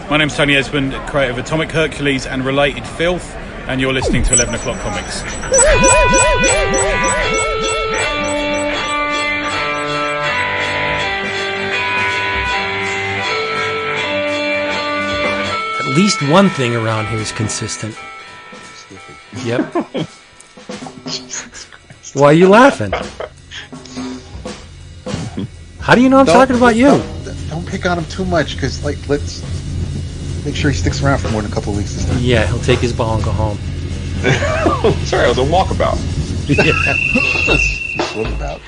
My name's Tony Esmond, creator of Atomic Hercules and related filth, and you're listening to 11 O'Clock Comics. At least one thing around here is consistent. Yep. Why are you laughing? How do you know I'm talking about you? Don't pick on him too much, because let's make sure he sticks around for more than a couple of weeks this time. Yeah, he'll take his ball and go home. Sorry, I was a walkabout. Yeah. Walkabout.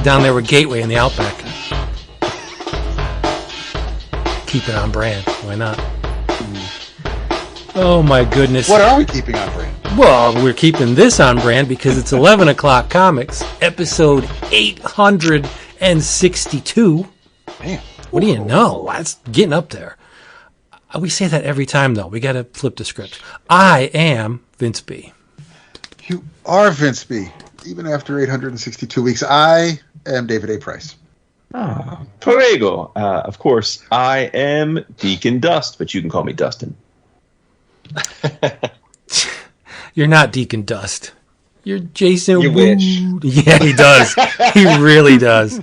Down there with Gateway in the Outback. Keep it on brand. Why not? Oh my goodness. What are we keeping on brand? Well, we're keeping this on brand because it's 11 O'Clock Comics, episode 862. Man. What do you know? That's getting up there. We say that every time, though. We got to flip the script. I am Vince B. You are Vince B. Even after 862 weeks, I am David A. Price. Prego. Of course, I am Deacon Dust, but you can call me Dustin. You're not Deacon Dust. You're Jason You Wood. wish. Yeah, he does. He really does.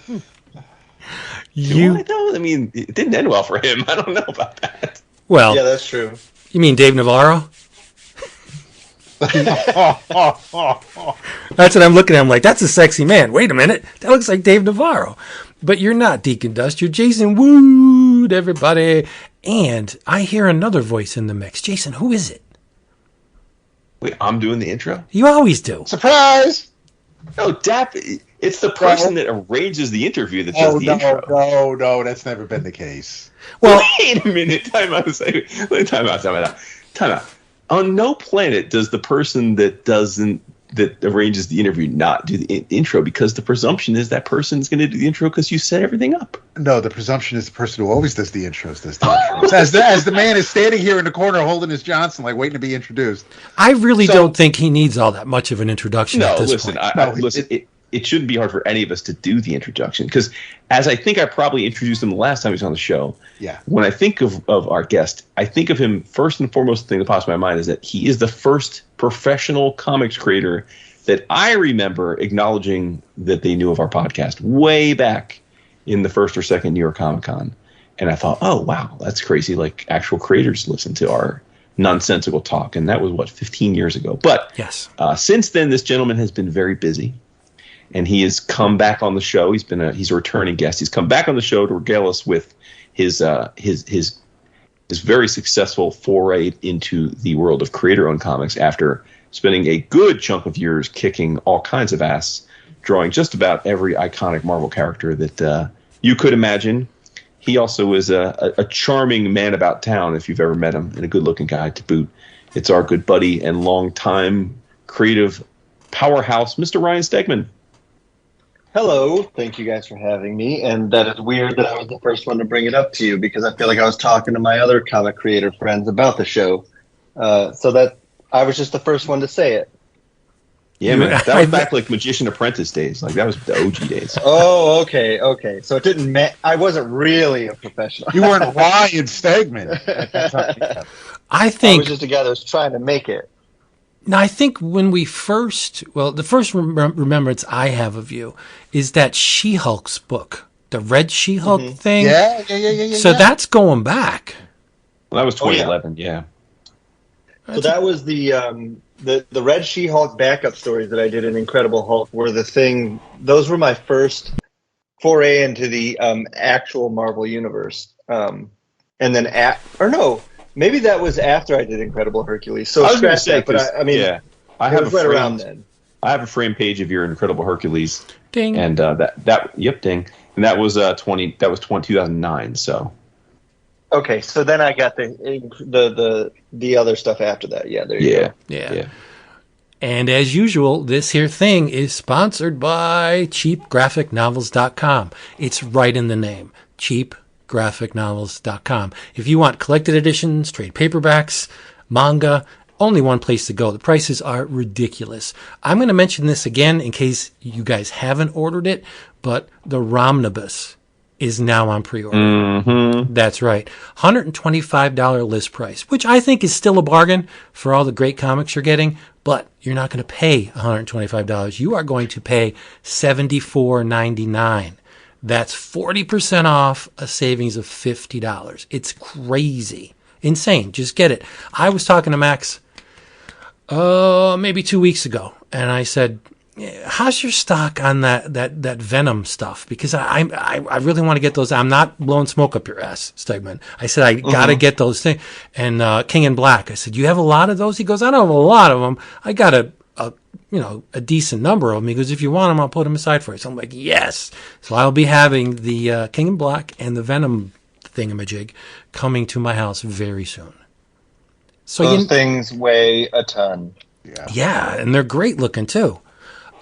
I don't. I mean, it didn't end well for him. I don't know about that. Well, Yeah, that's true. you mean Dave Navarro? That's what I'm looking at. I'm like, that's a sexy man. Wait a minute. That looks like Dave Navarro. But you're not Deacon Dust. You're Jason Wood, everybody. And I hear another voice in the mix. Jason, who is it? Wait, I'm doing the intro? You always do. Surprise! No, Dap. It's the person that arranges the interview that does the intro. No, that's never been the case. Well, Wait a minute. Time out. Time out. On no planet does the person that arranges the interview not do the intro, because the presumption is that person's going to do the intro because you set everything up. No, the presumption is the person who always does the intros does the intros. As the man is standing here in the corner holding his Johnson, like waiting to be introduced. I really don't think he needs all that much of an introduction at this point. It shouldn't be hard for any of us to do the introduction, because as I think I probably introduced him the last time he was on the show. Yeah. When I think of our guest, I think of him first and foremost. The thing that pops in my mind is that he is the first professional comics creator that I remember acknowledging that they knew of our podcast way back in the first or second New York Comic Con. And I thought, oh, wow, that's crazy. Like, actual creators listen to our nonsensical talk. And that was, 15 years ago. But yes, since then, this gentleman has been very busy. And he has come back on the show. He's a returning guest. He's come back on the show to regale us with his very successful foray into the world of creator-owned comics after spending a good chunk of years kicking all kinds of ass, drawing just about every iconic Marvel character that you could imagine. He also is a charming man about town, if you've ever met him, and a good-looking guy to boot. It's our good buddy and longtime creative powerhouse, Mr. Ryan Stegman. Hello, thank you guys for having me. And that is weird that I was the first one to bring it up to you, because I feel like I was talking to my other comic creator friends about the show. So that I was just the first one to say it. Yeah, man. That was back like Magician Apprentice days. Like, that was the OG days. Oh, okay. So it didn't I wasn't really a professional. You weren't Ryan Stegman. I I think. was just a guy that was trying to make it. Now, I think when the first remembrance I have of you is that She-Hulk's book, the Red She-Hulk thing. Yeah. So that's going back. Well, that was 2011, yeah. So that was the Red She-Hulk backup stories that I did in Incredible Hulk were the thing. Those were my first foray into the actual Marvel universe. And then maybe that was after I did Incredible Hercules. So I was going to say, but I mean, yeah, I have right around then. I have a frame page of your Incredible Hercules. Ding. And ding. And that was 2009. So. Okay, so then I got the other stuff after that. Yeah, there you go. Yeah. And as usual, this here thing is sponsored by cheapgraphicnovels.com. It's right in the name. cheapgraphicnovels.com. If you want collected editions, trade paperbacks, manga, only one place to go. The prices are ridiculous. I'm going to mention this again in case you guys haven't ordered it, but the Romnibus is now on pre-order. Mm-hmm. That's right. $125 list price, which I think is still a bargain for all the great comics you're getting, but you're not going to pay $125. You are going to pay $74.99. That's 40% off, a savings of $50. It's crazy. Insane. Just get it. I was talking to Max maybe 2 weeks ago, and I said, how's your stock on that Venom stuff? Because I really want to get those. I'm not blowing smoke up your ass, Stegman. I said, I got to get those things. And King in Black, I said, you have a lot of those? He goes, I don't have a lot of them. I got a decent number of them. He goes, if you want them, I'll put them aside for you. So I'm like, yes. So I'll be having the King in Black and the Venom thingamajig coming to my house very soon. So those things weigh a ton. Yeah, and they're great looking too.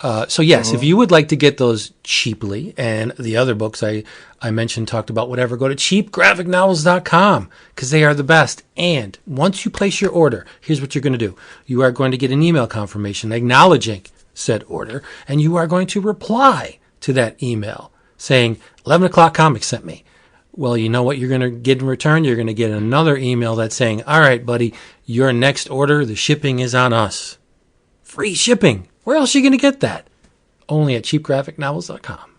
So yes, if you would like to get those cheaply, and the other books I mentioned, talked about, whatever, go to cheapgraphicnovels.com because they are the best. And once you place your order, here's what you're going to do. You are going to get an email confirmation acknowledging said order, and you are going to reply to that email saying, 11 o'clock comics sent me. Well, you know what you're going to get in return? You're going to get another email that's saying, all right, buddy, your next order, the shipping is on us. Free shipping. Where else are you going to get that? Only at cheapgraphicnovels.com.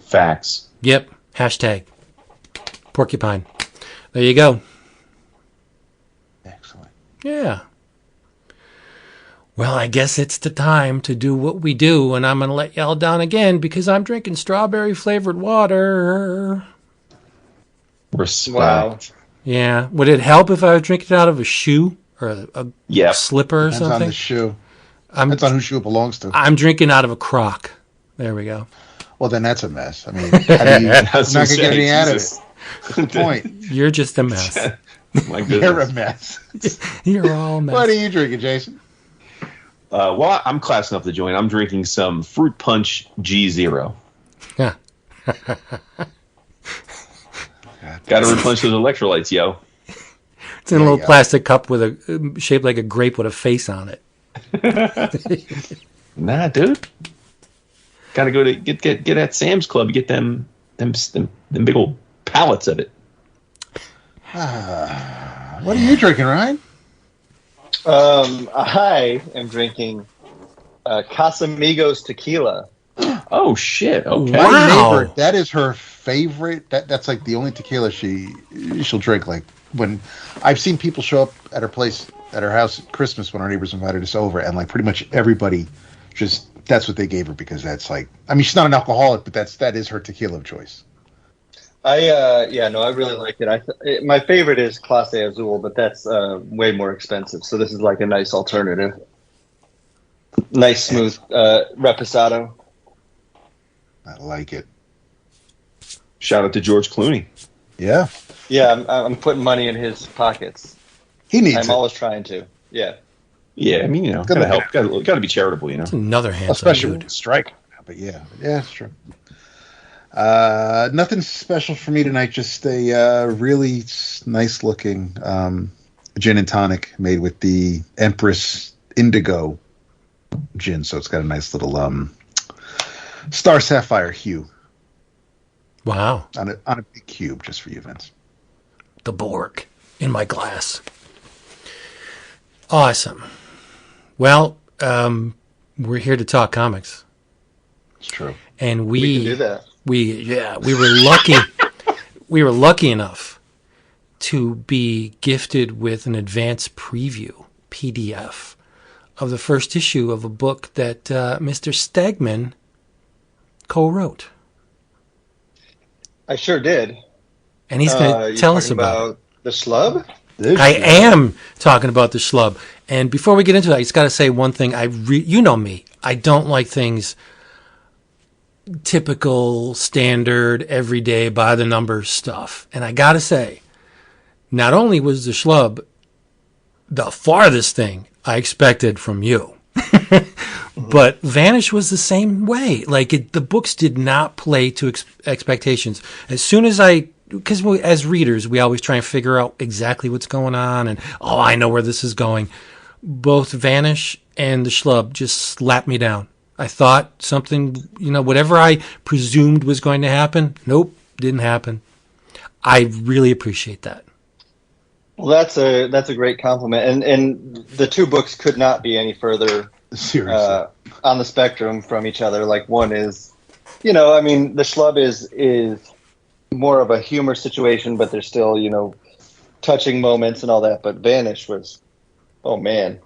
Facts. Yep. Hashtag porcupine. There you go. Excellent. Yeah. Well, I guess it's the time to do what we do, and I'm going to let y'all down again because I'm drinking strawberry-flavored water. Respect. Wow. Yeah. Would it help if I was drinking it out of a shoe or a slipper or Depends something? on the shoe. Depends on whose shoe it belongs to. I'm drinking out of a crock. There we go. Well, then that's a mess. I mean, how do you, you're not going to get any out of it. That's the point. You're just a mess. My goodness. You're a mess. You're all a mess. What are you drinking, Jason? Well, I'm classing up the joint. I'm drinking some Fruit Punch G0. Yeah. Got to replenish those electrolytes, yo. It's in a little plastic cup with a shaped like a grape with a face on it. Nah, dude. Got to go to get at Sam's Club. Get them big old pallets of it. What are you drinking, Ryan? I am drinking Casamigos tequila. Oh shit! Okay. Wow. My neighbor, that is her favorite. That's like the only tequila she'll drink. Like when I've seen people show up at her place, at her house at Christmas when our neighbors invited us over, and like pretty much everybody that's what they gave her because that's like, I mean, she's not an alcoholic, but that is her tequila of choice. I really like it. My favorite is Clase Azul, but that's way more expensive. So this is like a nice alternative. Nice, smooth reposado. I like it. Shout out to George Clooney. Yeah. Yeah, I'm putting money in his pockets. He needs I'm it. always trying to. Yeah. Yeah, I mean, gotta help. Gotta be charitable, It's another handsome Especially dude. with the strike. But yeah, it's true. Nothing special for me tonight. Just a really nice looking gin and tonic made with the Empress Indigo gin. So it's got a nice little star sapphire hue. Wow. On a big cube just for you, Vince. The Borg in my glass. Awesome. Well, we're here to talk comics. It's true. And We can do that. we were lucky. We were lucky enough to be gifted with an advance preview PDF of the first issue of a book that Mr. Stegman co-wrote. I sure did. And he's going to tell us about the Schlub. I am talking about the Schlub. And before we get into that, I just got to say one thing. You know me. I don't like things typical, standard, everyday, by the numbers stuff. And I got to say, not only was the Schlub the farthest thing I expected from you, but Vanish was the same way. Like the books did not play to expectations. As soon as because as readers, we always try and figure out exactly what's going on, and I know where this is going. Both Vanish and the Schlub just slapped me down. I thought something, whatever I presumed was going to happen, nope, didn't happen. I really appreciate that. Well, that's a great compliment, and the two books could not be any further Seriously. on the spectrum from each other. Like, one is, the Schlub is more of a humor situation, but there's still touching moments and all that. But Vanish was, oh man,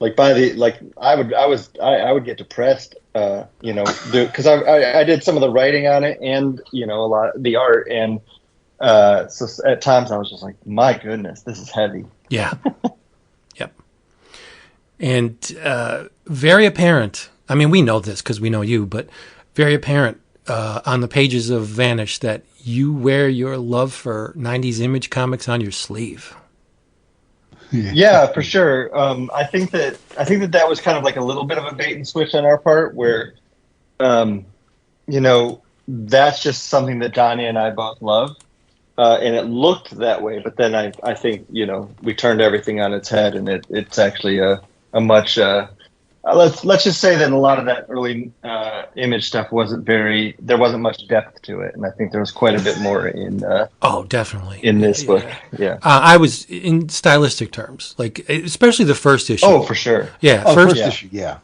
like I would get depressed, because I did some of the writing on it and a lot of the art, and so at times I was just like, my goodness, this is heavy. Yeah. Yep. And very apparent. I mean, we know this because we know you, but very apparent on the pages of Vanish that you wear your love for 90s Image comics on your sleeve. Yeah, for sure. I think that was kind of like a little bit of a bait and switch on our part, where, that's just something that Donnie and I both love, and it looked that way. But then I think we turned everything on its head, and it's actually a much let's just say that a lot of that early Image stuff there wasn't much depth to it, and I think there was quite a bit more in definitely in this book. Yeah. I was in stylistic terms, like especially the first issue. Oh, for sure. Yeah, First issue, yeah.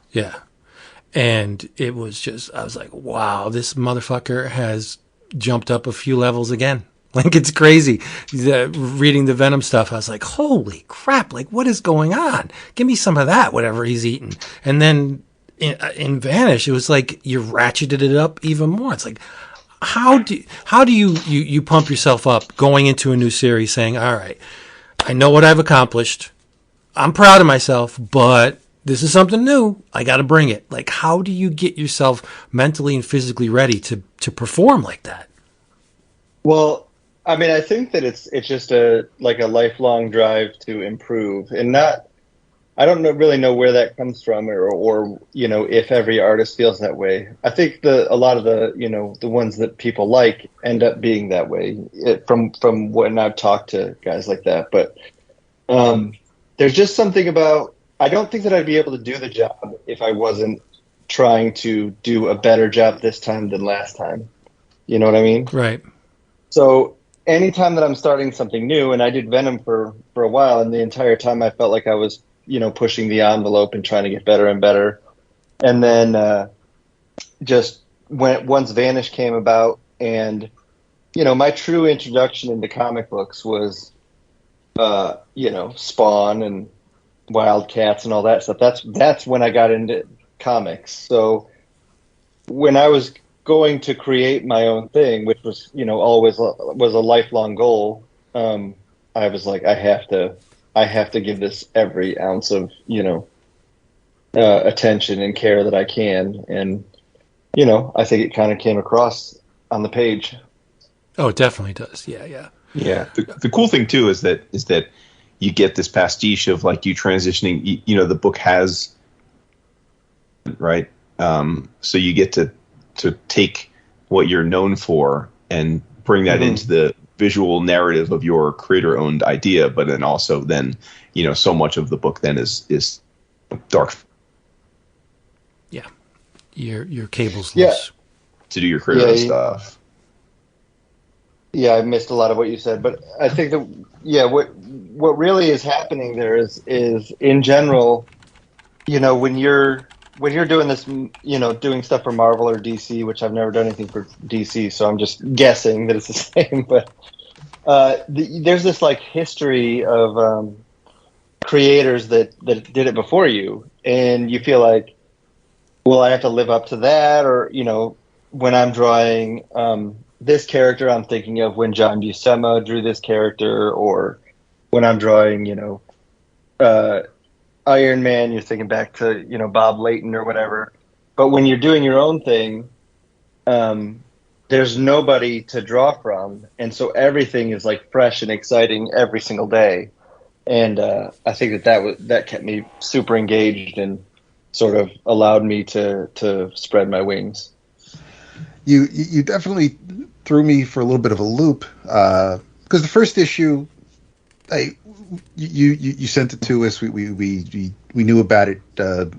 And it was just, I was like, wow, this motherfucker has jumped up a few levels again. Like, it's crazy. Reading the Venom stuff, I was like, holy crap, like, what is going on? Give me some of that, whatever he's eating. And then in Vanish, it was like you ratcheted it up even more. It's like, how do you pump yourself up going into a new series saying, all right, I know what I've accomplished. I'm proud of myself, but this is something new. I got to bring it. Like, how do you get yourself mentally and physically ready to perform like that? Well, I mean, I think that it's just a lifelong drive to improve, and I don't really know where that comes from, or if every artist feels that way. I think a lot of the ones that people like end up being that way, from when I've talked to guys like that. But there's just something about, I don't think that I'd be able to do the job if I wasn't trying to do a better job this time than last time. You know what I mean? Right. So anytime that I'm starting something new, and I did Venom for a while, and the entire time I felt like I was, pushing the envelope and trying to get better and better. And then just once Vanish came about, and, my true introduction into comic books was, Spawn and Wildcats and all that stuff. That's when I got into comics. So when I was going to create my own thing, which was always was a lifelong goal, I was like, I have to give this every ounce of attention and care that I can, and I think it kind of came across on the page. Oh, it definitely does. Yeah. The cool thing too is that you get this pastiche of like you transitioning. The book has right, so you get to take what you're known for and bring that into the visual narrative of your creator-owned idea, but then also so much of the book then is dark. Yeah, your cable's loose to do your creator-owned stuff. Yeah, I missed a lot of what you said, but I think that what really is happening there is in general, when you're doing this, doing stuff for Marvel or DC, which I've never done anything for DC, so I'm just guessing that it's the same. But there's this like history of creators that did it before you, and you feel like, well, I have to live up to that, or when I'm drawing this character, I'm thinking of when John Buscema drew this character, or when I'm drawing, Iron Man, you're thinking back to, Bob Layton or whatever. But when you're doing your own thing, there's nobody to draw from. And so everything is like fresh and exciting every single day. And I think that kept me super engaged and sort of allowed me to spread my wings. You definitely threw me for a little bit of a loop, because the first issue, I you sent it to us. We knew about it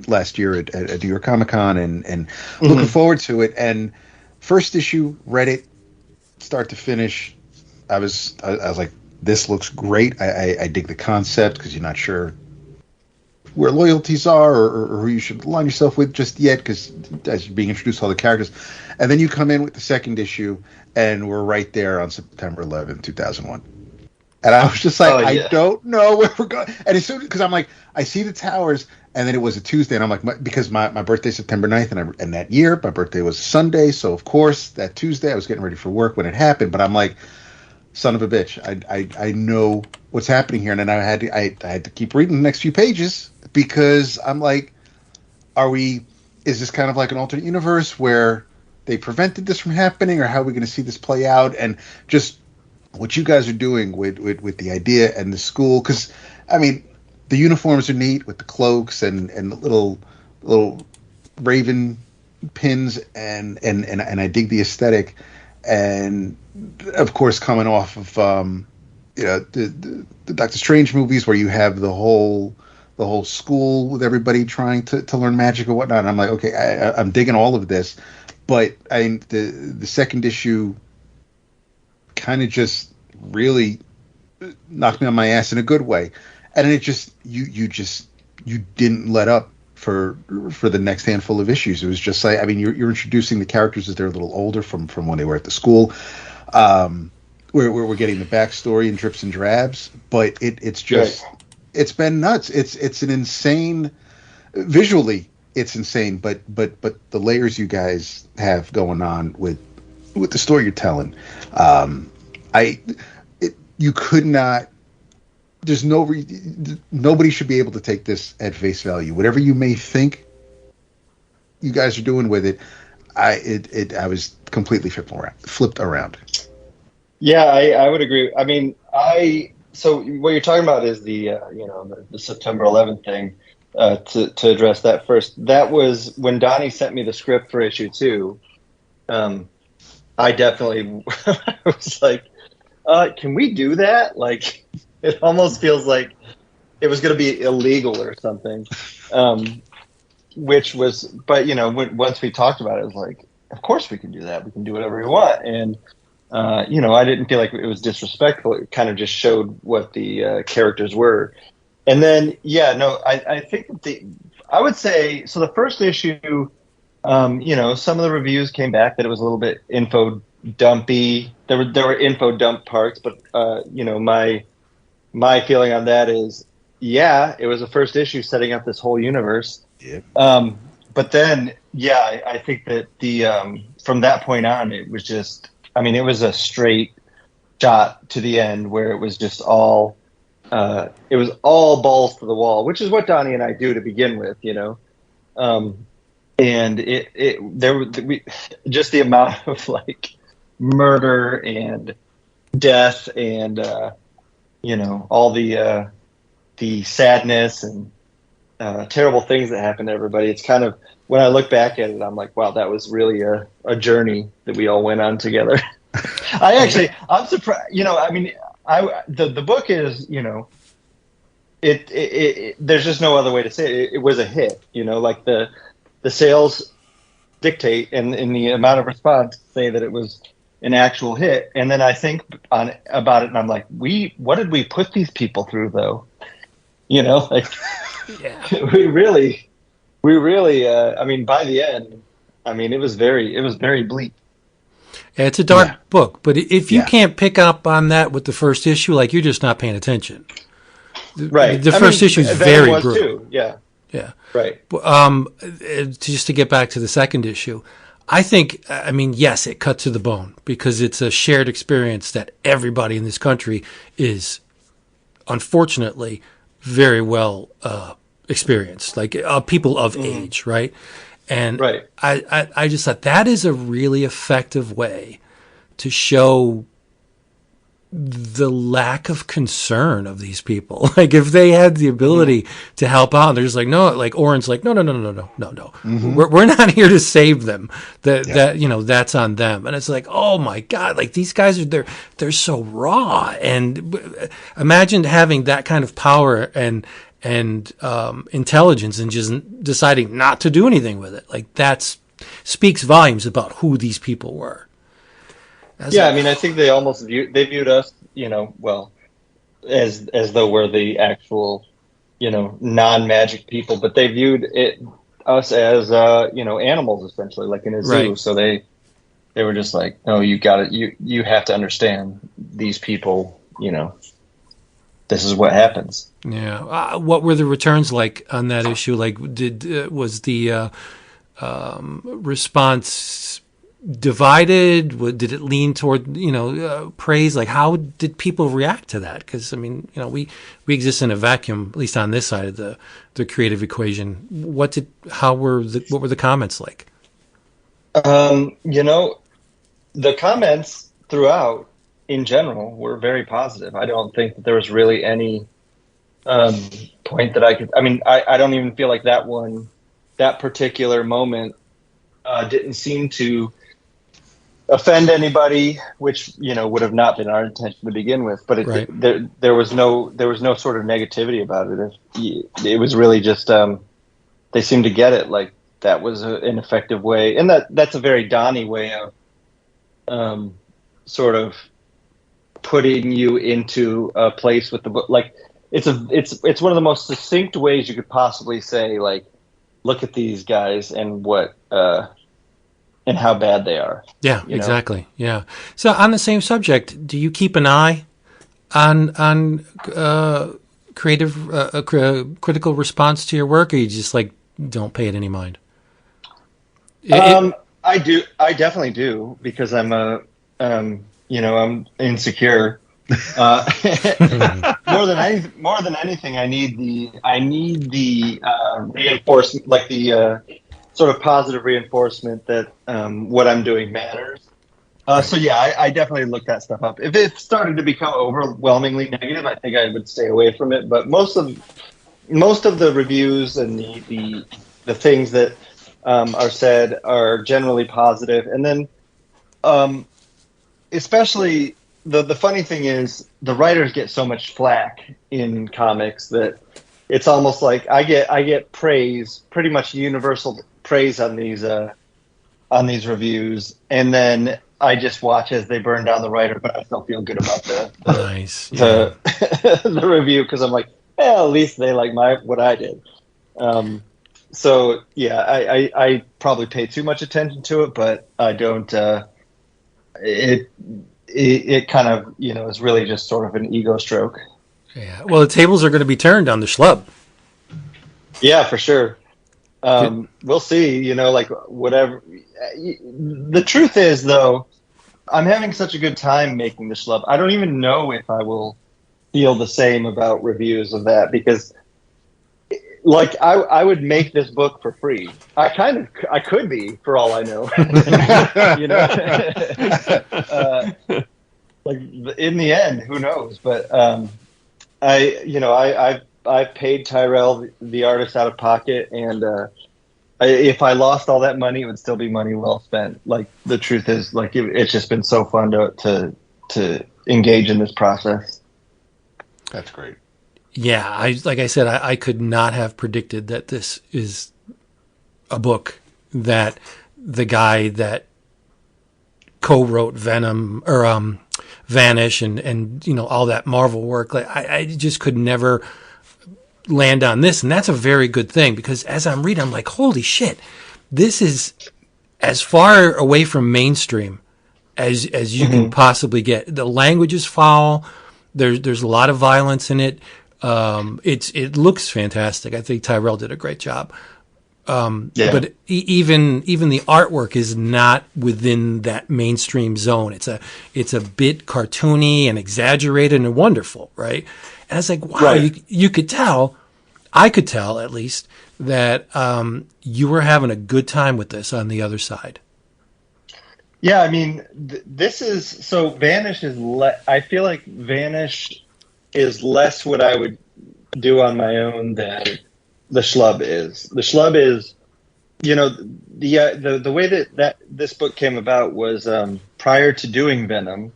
last year at New York Comic Con, and looking forward to it. And first issue, read it start to finish. I was like, this looks great. I dig the concept because you're not sure where loyalties are or who you should align yourself with just yet, because as you're being introduced to all the characters. And then you come in with the second issue, and we're right there on September 11th, 2001. And I was just like, I don't know where we're going. And as soon because I'm like, I see the towers, and then it was a Tuesday, and I'm like, because my birthday's September 9th, and that year my birthday was a Sunday, so of course that Tuesday I was getting ready for work when it happened. But I'm like, son of a bitch, I know what's happening here, and then I had to keep reading the next few pages because I'm like, is this kind of like an alternate universe where they prevented this from happening, or how are we going to see this play out? And just what you guys are doing with the idea and the school, because I mean the uniforms are neat with the cloaks and the little raven pins, and I dig the aesthetic, and of course coming off of the Doctor Strange movies where you have the whole school with everybody trying to learn magic or whatnot. And I'm like, okay, I'm digging all of this, but the second issue kind of just really knocked me on my ass in a good way, and it just you didn't let up for the next handful of issues. It was just like, I mean, you're introducing the characters as they're a little older from when they were at the school. We're getting the backstory in drips and drabs, but it's just it's been nuts. It's an insane visually. It's insane, but the layers you guys have going on with the story you're telling, you could not. There's nobody should be able to take this at face value. Whatever you may think you guys are doing with it, I was completely flipped around. Yeah, I would agree. I mean, so what you're talking about is the September 11th thing. To address that first, that was when Donnie sent me the script for issue 2. I definitely was like, can we do that? Like, it almost feels like it was going to be illegal or something. Which was, but once we talked about it, it was like, of course we can do that. We can do whatever we want. And I didn't feel like it was disrespectful. It kind of just showed what the characters were. And then, I think I would say, so the first issue, some of the reviews came back that it was a little bit info dumpy. There were info dump parts, but my feeling on that is, it was the first issue setting up this whole universe. Yep. But then, I think that from that point on, it was just, it was a straight shot to the end where it was just all, it was all balls to the wall, which is what Donnie and I do to begin with, and just the amount of like murder and death and all the sadness and terrible things that happen to everybody. It's kind of, when I look back at it, I'm like, wow, that was really a journey that we all went on together. I'm surprised. The book is, it there's just no other way to say it. It was a hit. Like the sales dictate and the amount of response say that it was an actual hit. And then I think about it, and I'm like, what did we put these people through, though? We really. By the end, it was very bleak. Yeah, it's a dark book, but if you can't pick up on that with the first issue, like, you're just not paying attention. Right. The first issue is very brutal. Too. Yeah. Yeah. Right. Just to get back to the second issue, I think, yes, it cut to the bone because it's a shared experience that everybody in this country is, unfortunately, very well experienced, like people of age, right? And I just thought that is a really effective way to show the lack of concern of these people. Like if they had the ability to help out, they're just like, no, like Oren's like, no. We're not here to save them. That that's on them. And it's like, oh my God, like these guys are they're so raw. And imagine having that kind of power and intelligence and just deciding not to do anything with it. Like speaks volumes about who these people were. I mean, I think they almost viewed us, as though we're the actual, non-magic people, but they viewed us as, animals essentially, like in a zoo. Right. So they were just like, no, you got it. You have to understand these people, this is what happens. Yeah. What were the returns like on that issue? Like was the response divided? Did it lean toward praise? Like how did people react to that? Because I mean, we exist in a vacuum, at least on this side of the creative equation. What were the comments like? The comments throughout in general were very positive. I don't think that there was really any point that I don't even feel like that particular moment didn't seem to offend anybody, which would have not been our intention to begin with. But there was no sort of negativity about it. It was really just they seemed to get it. Like that was an effective way, and that's a very Donnie way of sort of putting you into a place with the book. Like it's one of the most succinct ways you could possibly say, like, look at these guys and what and how bad they are. Yeah, exactly. Yeah. So on the same subject, do you keep an eye on creative critical response to your work, or you just like don't pay it any mind? I do. I definitely do, because I'm I'm insecure. More than anything, I need the reinforcement, like the sort of positive reinforcement that what I'm doing matters. So yeah, I definitely look that stuff up. If it started to become overwhelmingly negative, I think I would stay away from it. But most of the reviews and the things that are said are generally positive. And then especially the funny thing is the writers get so much flack in comics that it's almost like I get praise, pretty much universal praise on these reviews, and then I just watch as they burn down the writer, but I still feel good about the review, because I'm like, well, at least they like what I did. So yeah, I probably pay too much attention to it, but I don't. It kind of is really just sort of an ego stroke. Yeah. Well, the tables are going to be turned on the Schlub. Yeah, for sure. We'll see, like whatever. The truth is, though, I'm having such a good time making the Schlub. I don't even know if I will feel the same about reviews of that, because like I would make this book for free. I could be, for all I know. Like in the end, who knows? But I've paid Tyrell, the artist, out of pocket, and if I lost all that money, it would still be money well spent. Like the truth is, like it's just been so fun to engage in this process. That's great. Yeah, like I said, I could not have predicted that this is a book that the guy that co-wrote Venom or Vanish and all that Marvel work, like I just could never land on this, and that's a very good thing, because as I'm reading, I'm like, holy shit, this is as far away from mainstream as you can possibly get. The language is foul. There's a lot of violence in it. It looks fantastic. I think Tyrell did a great job. But even the artwork is not within that mainstream zone. It's a bit cartoony and exaggerated and wonderful, right? And I was like, wow, right. You could tell, I could tell at least, that you were having a good time with this on the other side. Yeah, I mean, this is so. Vanish is. I feel like Vanish is less what I would do on my own than the Schlub is. The Schlub is, the way that this book came about was prior to doing Venom.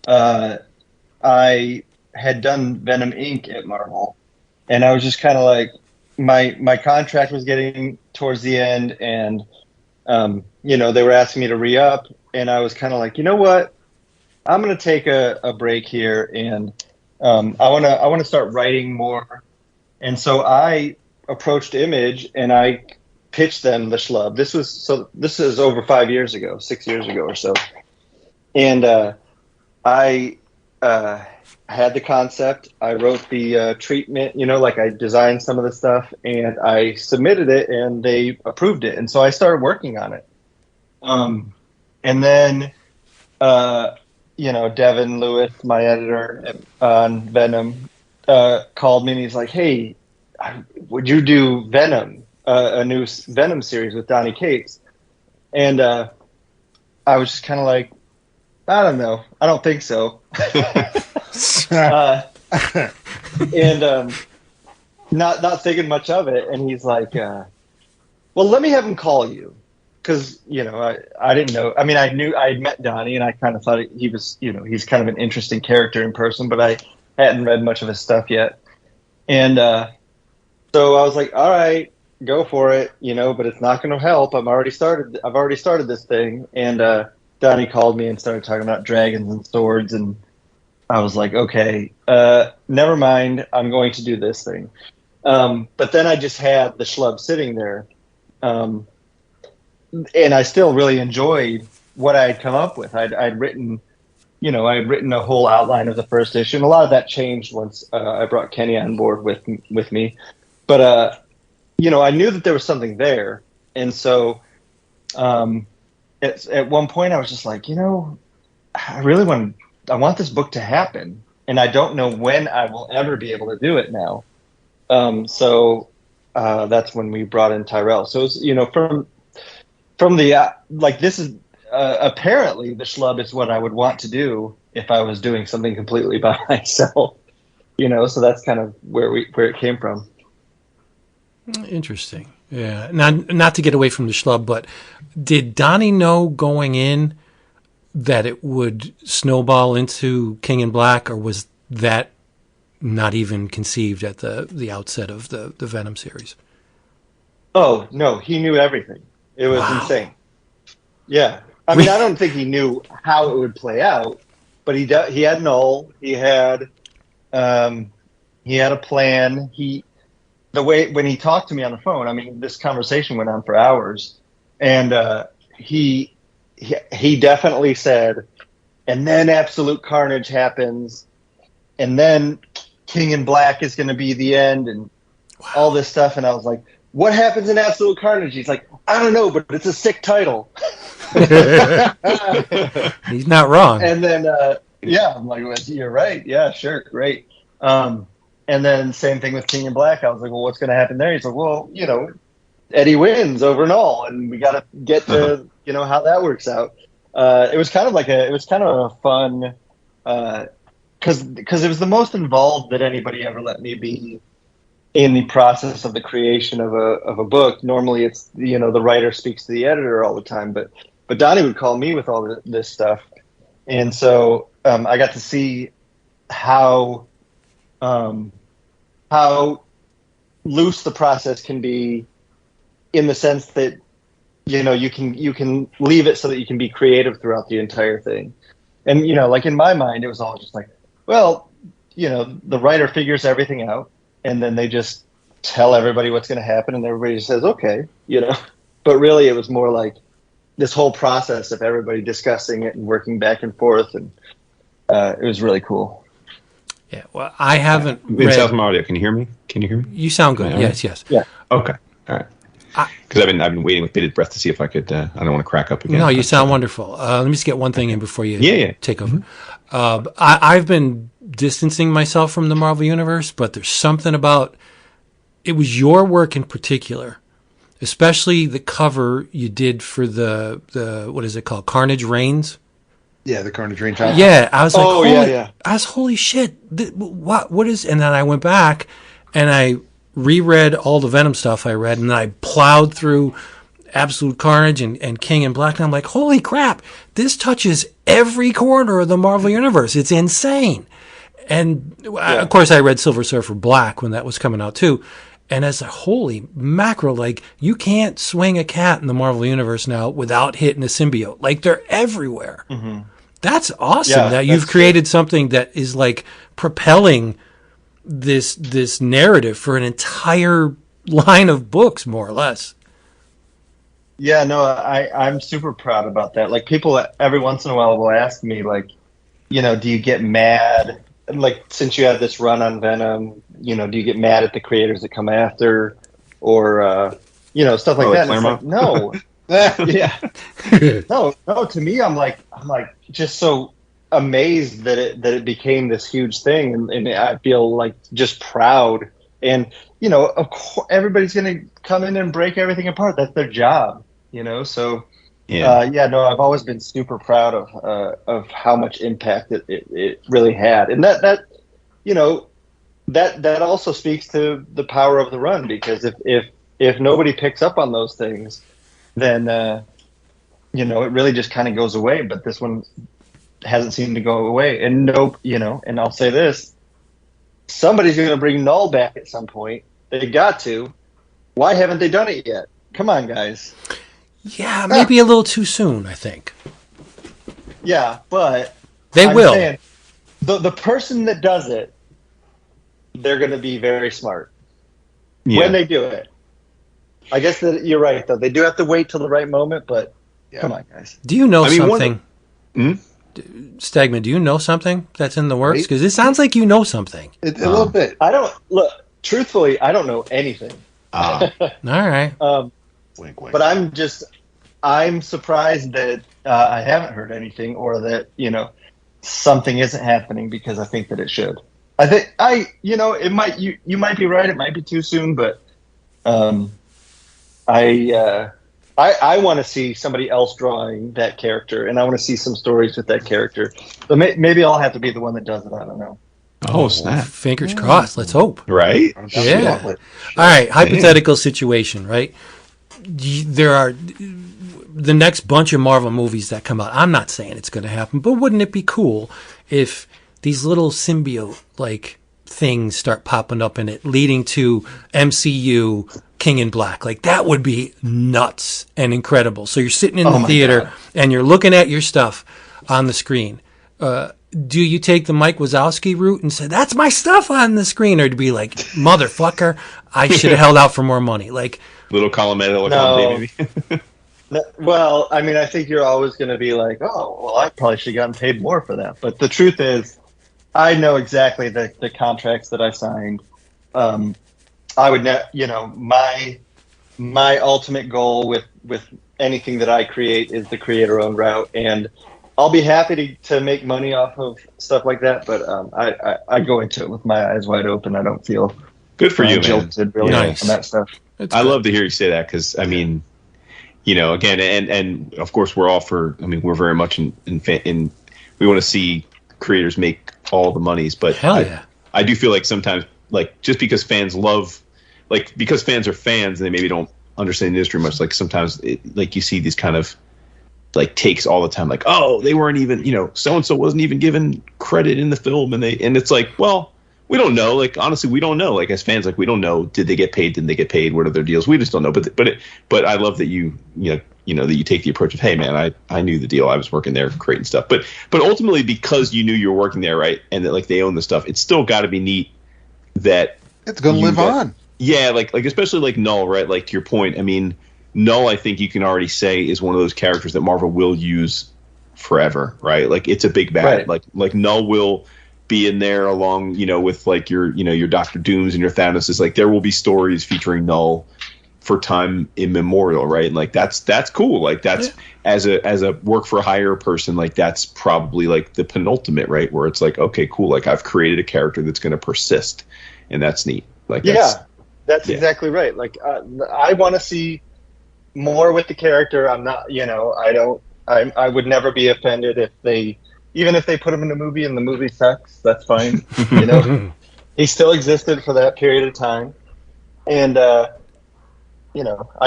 I had done Venom Inc. at Marvel, and I was just kind of like, my contract was getting towards the end, and they were asking me to re-up, and I was kind of like, you know what, I'm going to take a break here, and I want to start writing more, and so I approached Image and I pitched them the Schlub. This is over 6 years ago or so, and I had the concept. I wrote the treatment, I designed some of the stuff, and I submitted it, and they approved it. And so I started working on it. And then, Devin Lewis, my editor on Venom, called me, and he's like, "Hey, would you do Venom, a new Venom series with Donny Cates?" And I was just kind of like, I don't know. I don't think so. And not thinking much of it. And he's like, well, let me have him call you. Because, I didn't know. I mean, I'd met Donnie, and I kind of thought he was, he's kind of an interesting character in person, but I hadn't read much of his stuff yet. And so I was like, all right, go for it, but it's not going to help. I've already started this thing. And Donnie called me and started talking about dragons and swords, and I was like, okay, never mind. I'm going to do this thing. But then I just had the Schlub sitting there. And I still really enjoyed what I had come up with. I'd written a whole outline of the first issue, and a lot of that changed once I brought Kenny on board with me. But I knew that there was something there, and so at one point I was just like, I want this book to happen, and I don't know when I will ever be able to do it now. So that's when we brought in Tyrell. So it's, from the this is apparently the Schlub is what I would want to do if I was doing something completely by myself. So that's kind of where it came from. Interesting. Yeah. Not to get away from the Schlub, but did Donnie know going in that it would snowball into King in Black, or was that not even conceived at the outset of the Venom series? Oh, no, he knew everything. It was insane. Yeah. I mean, I don't think he knew how it would play out, but he had Null. He had a plan. When he talked to me on the phone, I mean, this conversation went on for hours, and he definitely said, and then Absolute Carnage happens, and then King in Black is going to be the end, and all this stuff. And I was like, what happens in Absolute Carnage? He's like, I don't know, but it's a sick title. He's not wrong. And then, I'm like, well, you're right. Yeah, sure. Great. And then same thing with King in Black. I was like, well, what's going to happen there? He's like, well, Eddie wins over Null, and we got to get to, how that works out. It was kind of a fun, because it was the most involved that anybody ever let me be in the process of the creation of a book. Normally it's, the writer speaks to the editor all the time, but Donnie would call me with all this stuff. And so I got to see how loose the process can be, in the sense that, you can leave it so that you can be creative throughout the entire thing. And, like in my mind, it was all just like, well, the writer figures everything out, and then they just tell everybody what's going to happen, and everybody just says, okay, But really, it was more like this whole process of everybody discussing it and working back and forth, and it was really cool. Yeah, well, I haven't in read... South Audio. Can you hear me? You sound good. Yes. Yeah. Okay. All right. Because I've been waiting with bated breath to see if I could. I don't want to crack up again. No, you sound wonderful. Let me just get one thing in before you take over. Mm-hmm. I've been distancing myself from the Marvel Universe, but there's something about it was your work in particular, especially the cover you did for the what is it called, Carnage Reigns. Yeah, the Carnage Range. Yeah, I was like, yeah. I was holy shit. What is? And then I went back and I reread all the Venom stuff I read, and then I plowed through Absolute Carnage and King in Black, and I'm like, holy crap, this touches every corner of the Marvel Universe. It's insane. And of course, I read Silver Surfer Black when that was coming out too. And as a holy mackerel, like, you can't swing a cat in the Marvel Universe now without hitting a symbiote. Like, they're everywhere. Mm-hmm. That's awesome that you've created something that is like propelling this narrative for an entire line of books, more or less. Yeah, no, I'm super proud about that. Like, people every once in a while will ask me, like, do you get mad? Like, since you have this run on Venom, do you get mad at the creators that come after, or stuff like that? And it's like, no, yeah, no. To me, I'm like just so amazed that it became this huge thing, and I feel like just proud. And of course, everybody's going to come in and break everything apart. That's their job, So, I've always been super proud of how much impact it really had, and that also speaks to the power of the run, because if nobody picks up on those things, then it really just kind of goes away. But this one hasn't seemed to go away, and and I'll say this: somebody's going to bring Null back at some point. They got to. Why haven't they done it yet? Come on, guys. Yeah, maybe a little too soon, I think. Yeah, but I'm will. Saying, the person that does it, they're going to be very smart when they do it. I guess that you're right, though. They do have to wait till the right moment, but come on, guys. Do you know something? Stegman, do you know something that's in the works? Because it sounds like you know something. A little bit. I don't look. Truthfully, I don't know anything. All right. Wink, wink. But I'm surprised that I haven't heard anything, or that something isn't happening, because I think that it should. I think it might. You might be right. It might be too soon, but I want to see somebody else drawing that character, and I want to see some stories with that character. So maybe I'll have to be the one that does it. I don't know. Oh, snap. Fingers crossed. Let's hope. Right? Yeah. All right. Hypothetical situation, right? There are the next bunch of Marvel movies that come out. I'm not saying it's going to happen, but wouldn't it be cool if these little symbiote-like things start popping up in it, leading to MCU King in Black? Like, that would be nuts and incredible. So you're sitting in the theater and you're looking at your stuff on the screen. Do you take the Mike Wazowski route and say, that's my stuff on the screen? Or to be like, motherfucker, I should have held out for more money. Like, little column edit, maybe. Well, I mean, I think you're always going to be like, oh, well, I probably should have gotten paid more for that. But the truth is, I know exactly the contracts that I signed. I would, my ultimate goal with anything that I create is the creator-owned route, and I'll be happy to make money off of stuff like that. But I go into it with my eyes wide open. I don't feel good for you, man. Jilted really on that stuff. I love to hear you say that, because I mean, again, and of course we're all for. I mean, we're very much in we want to see creators make all the monies, but hell yeah. I do feel like sometimes, like, just because fans because fans are fans and they maybe don't understand the industry much, like sometimes like you see these kind of like takes all the time, like, oh, they weren't even, so and so wasn't even given credit in the film, and it's like, well, we don't know. Like, honestly, we don't know. Like, as fans, like, we don't know. Did they get paid? Didn't they get paid? What are their deals? We just don't know. But I love that that you take the approach of, hey, man, I knew the deal. I was working there, creating stuff. But ultimately, because you knew you were working there, right, and that, like, they own the stuff, it's still got to be neat that it's going to live on. Yeah, like especially like Null, right? Like, to your point, I mean, Null, I think you can already say, is one of those characters that Marvel will use forever, right? Like, it's a big bad. Right. Like Null will be in there along, with like your Doctor Dooms and your Thanoses. Like, there will be stories featuring Null for time immemorial, right? And like, that's cool. Like, that's as a work for hire person, like, that's probably like the penultimate, right? Where it's like, okay, cool. Like, I've created a character that's going to persist, and that's neat. Like, that's exactly right. Like, I want to see more with the character. I'm not, I would never be offended even if they put him in a movie and the movie sucks, that's fine. He still existed for that period of time. And, I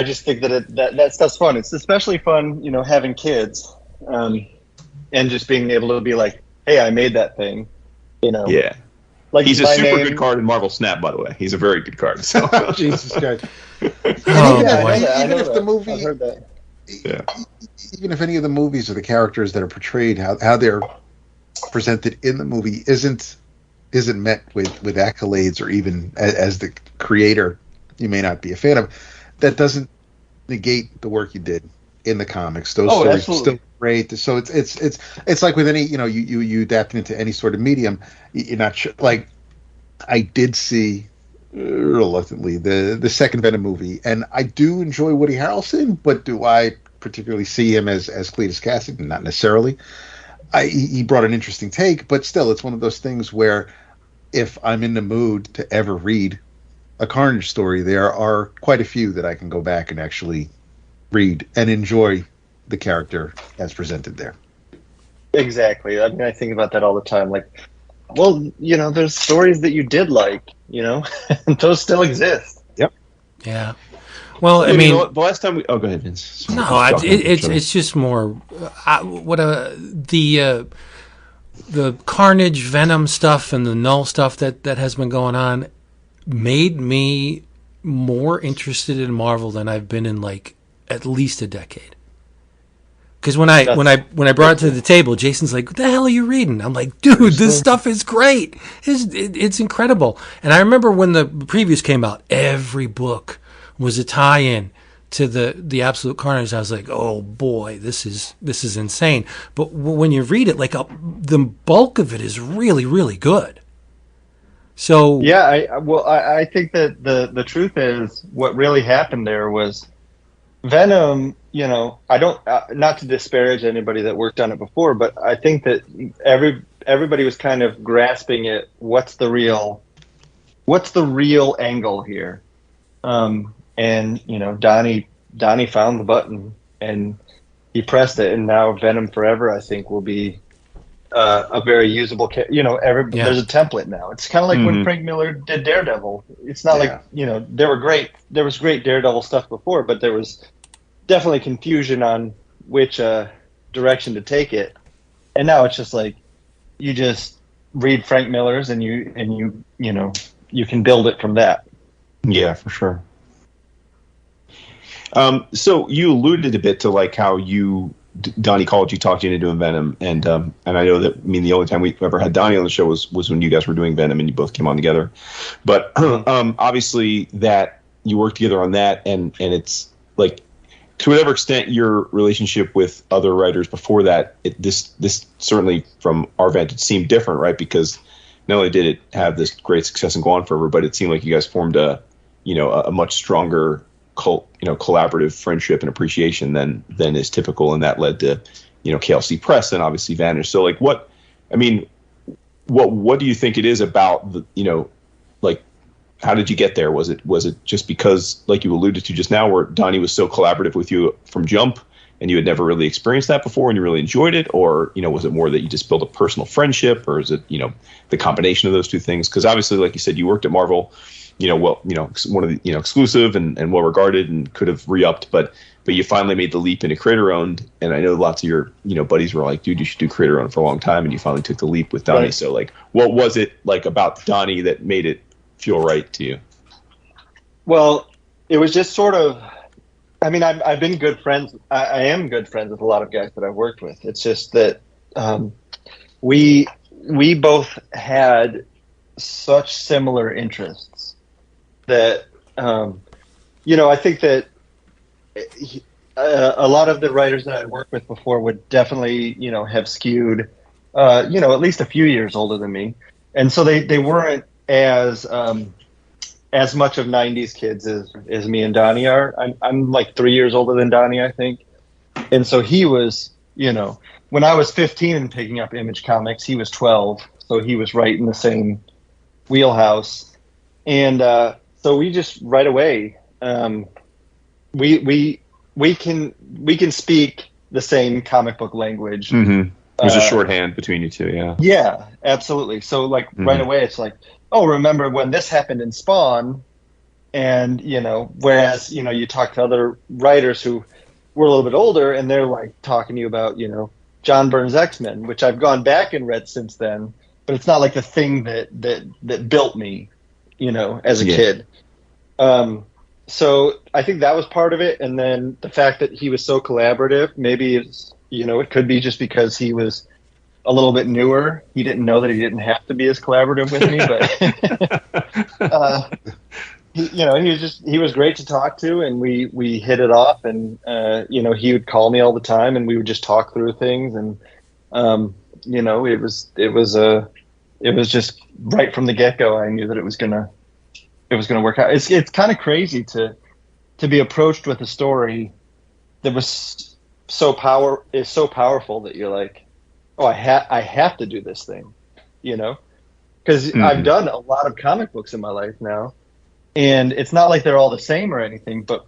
just think that stuff's fun. It's especially fun, having kids, and just being able to be like, hey, I made that thing, Yeah. Like he's a super good card in Marvel Snap, by the way. He's a very good card. So. Jesus Christ. Even if the movie, I've heard that. Yeah. Even if any of the movies or the characters that are portrayed, how they're presented in the movie isn't met with accolades, or even as the creator, you may not be a fan of, that doesn't negate the work you did in the comics. Those stories absolutely. are still great. So it's like with any, you adapt it into any sort of medium. You're not sure. Like, I did see reluctantly the second Venom movie, and I do enjoy Woody Harrelson, but do I particularly see him as Cletus Kasady? Not necessarily. He brought an interesting take, but still, it's one of those things where if I'm in the mood to ever read a Carnage story, there are quite a few that I can go back and actually read and enjoy the character as presented there. Exactly. I mean, I think about that all the time. Like, well, there's stories that you did like, and those still exist. Yep. Yeah. Well, I mean, the last time go ahead, Vince. Sorry, no, it's just more the Carnage, Venom stuff, and the Null stuff that has been going on made me more interested in Marvel than I've been in like at least a decade. Because when I brought it to the table, Jason's like, "What the hell are you reading?" I'm like, "Dude, this stuff is great. It's incredible." And I remember when the previews came out, every book was a tie-in to the Absolute Carnage. I was like, "Oh boy, this is insane." But when you read it, like the bulk of it is really, really good. So yeah, I think that the truth is what really happened there was Venom. I don't not to disparage anybody that worked on it before, but I think that everybody was kind of grasping at what's the real angle here, and Donnie found the button and he pressed it, and now Venom Forever, I think, will be a very usable. There's a template now. It's kind of like when Frank Miller did Daredevil. It's not like there was great Daredevil stuff before, but there was definitely confusion on which direction to take it. And now it's just like you just read Frank Miller's and you can build it from that. Yeah, for sure. So you alluded a bit to like how Donnie called you, talked you into doing Venom, and I know that the only time we ever had Donnie on the show was when you guys were doing Venom and you both came on together. But obviously that you worked together on that, and it's like, to whatever extent your relationship with other writers before that, this certainly from our vantage seemed different, right? Because not only did it have this great success and go on forever, but it seemed like you guys formed a much stronger collaborative friendship and appreciation than is typical, and that led to KLC Press and obviously Vanish. So like what do you think it is about the like, how did you get there? Was it just because, like you alluded to just now, where Donnie was so collaborative with you from jump and you had never really experienced that before and you really enjoyed it? Or, was it more that you just built a personal friendship, or is it, the combination of those two things? Because obviously, like you said, you worked at Marvel, one of the, exclusive and well regarded, and could have re-upped, but you finally made the leap into creator owned. And I know lots of your, buddies were like, dude, you should do creator owned for a long time. And you finally took the leap with Donnie. Right. So like, what was it like about Donnie that made it feel right to you? Well, it was just sort of, I've been good friends. I am good friends with a lot of guys that I've worked with. It's just that we both had such similar interests that, I think that a lot of the writers that I worked with before would definitely, have skewed, at least a few years older than me. And so they weren't as much of 90s kids as me and Donnie are. I'm like 3 years older than Donnie, I think. And so he was, when I was 15 and picking up Image Comics, he was 12. So he was right in the same wheelhouse. And so we just right away, we we can speak the same comic book language. Mm-hmm. There's a shorthand between you two, yeah. Yeah, absolutely. So like right away, it's like, oh, remember when this happened in Spawn, and whereas you talk to other writers who were a little bit older, and they're like talking to you about John Byrne's X-Men, which I've gone back and read since then, but it's not like the thing that built me, as a kid. So I think that was part of it, and then the fact that he was so collaborative, maybe it's it could be just because he was a little bit newer. He didn't know that he didn't have to be as collaborative with me, but he was great to talk to, and we hit it off, and he would call me all the time, and we would just talk through things, and it was just right from the get-go. I knew that it was gonna work out. It's kind of crazy to be approached with a story that was so powerful that you're like, oh, I have to do this thing, because I've done a lot of comic books in my life now, and it's not like they're all the same or anything, but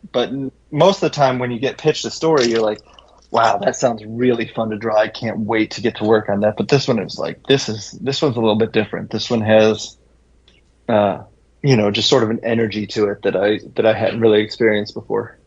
most of the time when you get pitched a story, you're like, wow, that sounds really fun to draw. I can't wait to get to work on that. But this one is like, this one's a little bit different. This one has just sort of an energy to it that I hadn't really experienced before.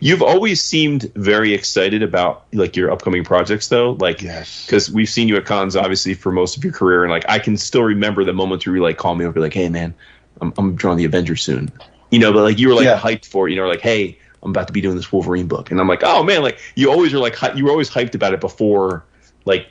You've always seemed very excited about like your upcoming projects, though. Like, yes, because we've seen you at cons obviously for most of your career, and like I can still remember the moments where you like call me over, like, "Hey, man, I'm drawing the Avengers soon," but like you were like hyped for it, like, "Hey, I'm about to be doing this Wolverine book," and I'm like, "Oh man!" Like you always are like you were always hyped about it before. Like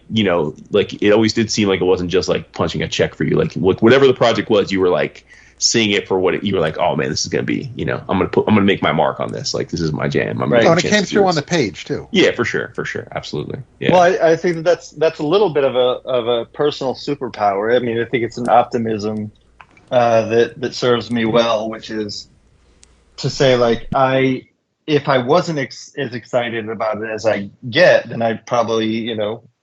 like it always did seem like it wasn't just like punching a check for you. Like whatever the project was, you were like seeing it for what you were like. Oh man, this is gonna be. I'm gonna make my mark on this. Like this is my jam. And it came through on the page too. Yeah, for sure, absolutely. Yeah. Well, I think that's a little bit of a personal superpower. I mean, I think it's an optimism that serves me well, which is to say like if I wasn't as excited about it as I get, then I'd probably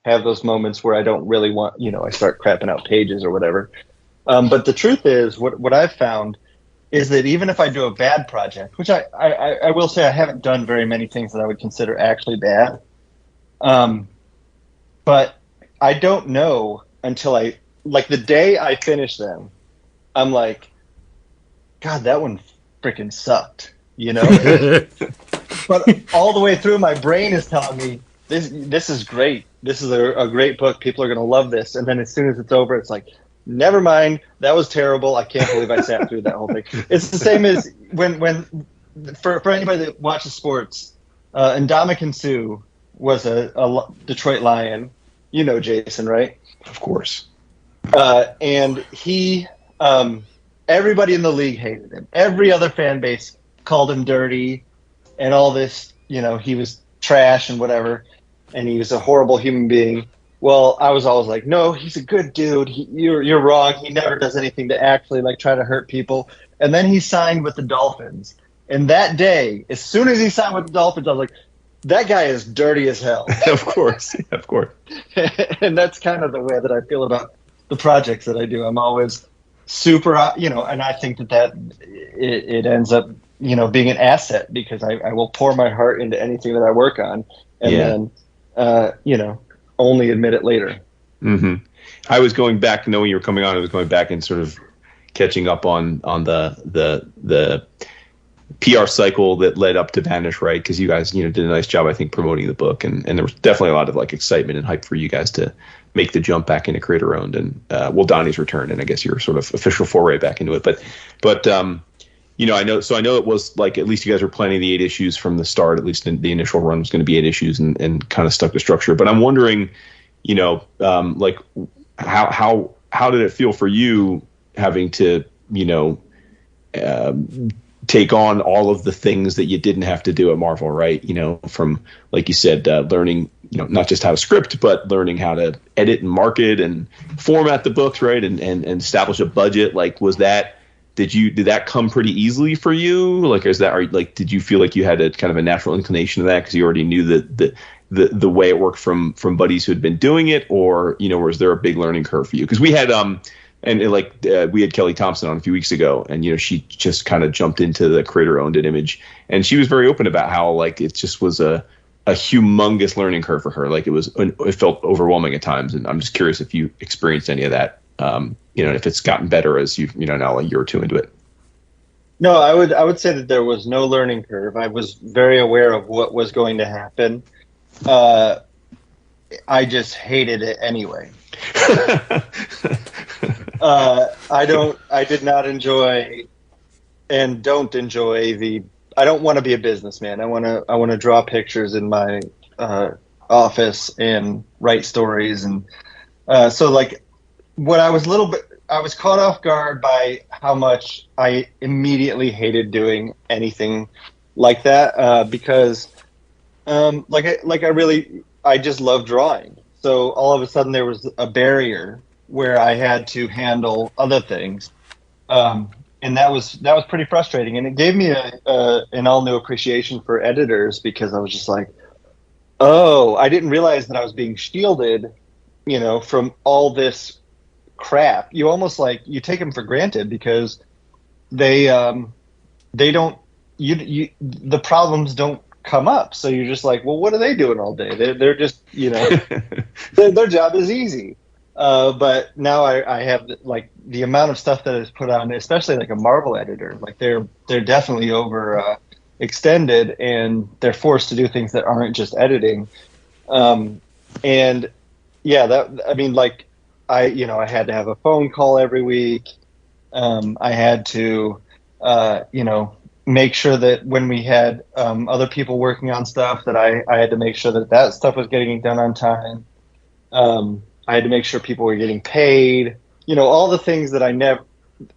have those moments where I don't really want, I start crapping out pages or whatever. But the truth is, what I've found is that even if I do a bad project, which I will say I haven't done very many things that I would consider actually bad, but I don't know until the day I finish them, I'm like, God, that one freaking sucked, But all the way through, my brain is telling me, this is great. This is a great book. People are going to love this. And then as soon as it's over, it's like, never mind. That was terrible. I can't believe I sat through that whole thing. It's the same as when for anybody that watches sports, Ndamukong Suh was a Detroit Lion. Jason, right? Of course. And he, everybody in the league hated him. Every other fan base called him dirty and all this, he was trash and whatever. And he was a horrible human being. Well, I was always like, no, he's a good dude. You're wrong. He never does anything to actually try to hurt people. And then he signed with the Dolphins. And that day, as soon as he signed with the Dolphins, I was like, that guy is dirty as hell. Of course. And that's kind of the way that I feel about the projects that I do. I'm always super, and I think that it ends up, being an asset because I will pour my heart into anything that I work on. And then, only admit it later. Mm-hmm. I was going back, knowing you were coming on, I was going back and sort of catching up on the PR cycle that led up to Vanish, right? Because you guys, did a nice job, I think, promoting the book, and there was definitely a lot of excitement and hype for you guys to make the jump back into creator owned, and Donnie's return, and I guess your sort of official foray back into it. But I know it was at least you guys were planning the 8 issues from the start. At least the initial run was going to be 8 issues, and kind of stuck to structure. But I'm wondering, how did it feel for you having to, take on all of the things that you didn't have to do at Marvel, right? From, like you said, learning, not just how to script, but learning how to edit and market and format the books, right? And establish a budget. Did that come pretty easily for you? Did you feel like you had a kind of a natural inclination of that because you already knew the way it worked from buddies who had been doing it, or was there a big learning curve for you? Because we had And we had Kelly Thompson on a few weeks ago, and she just kind of jumped into the creator-owned Image, and she was very open about how it just was a humongous learning curve for her. It felt overwhelming at times, and I'm just curious if you experienced any of that. If it's gotten better as you've now a year or two into it. No, I would say that there was no learning curve. I was very aware of what was going to happen. I just hated it anyway. I did not enjoy and don't enjoy I don't want to be a businessman. I want to draw pictures in my office and write stories. And what I was caught off guard by how much I immediately hated doing anything like that, because I just love drawing. So all of a sudden there was a barrier where I had to handle other things. And that was pretty frustrating. And it gave me an all new appreciation for editors, because I was just like, oh, I didn't realize that I was being shielded, from all this crap. You almost you take them for granted, because they don't, the problems don't come up. So you're just like, well, what are they doing all day? They're just, their job is easy. But now I have the amount of stuff that is put on, especially a Marvel editor, they're definitely over extended, and they're forced to do things that aren't just editing. And yeah, I had to have a phone call every week. I had to, make sure that when we had other people working on stuff, that I had to make sure that stuff was getting done on time. I had to make sure people were getting paid. All the things that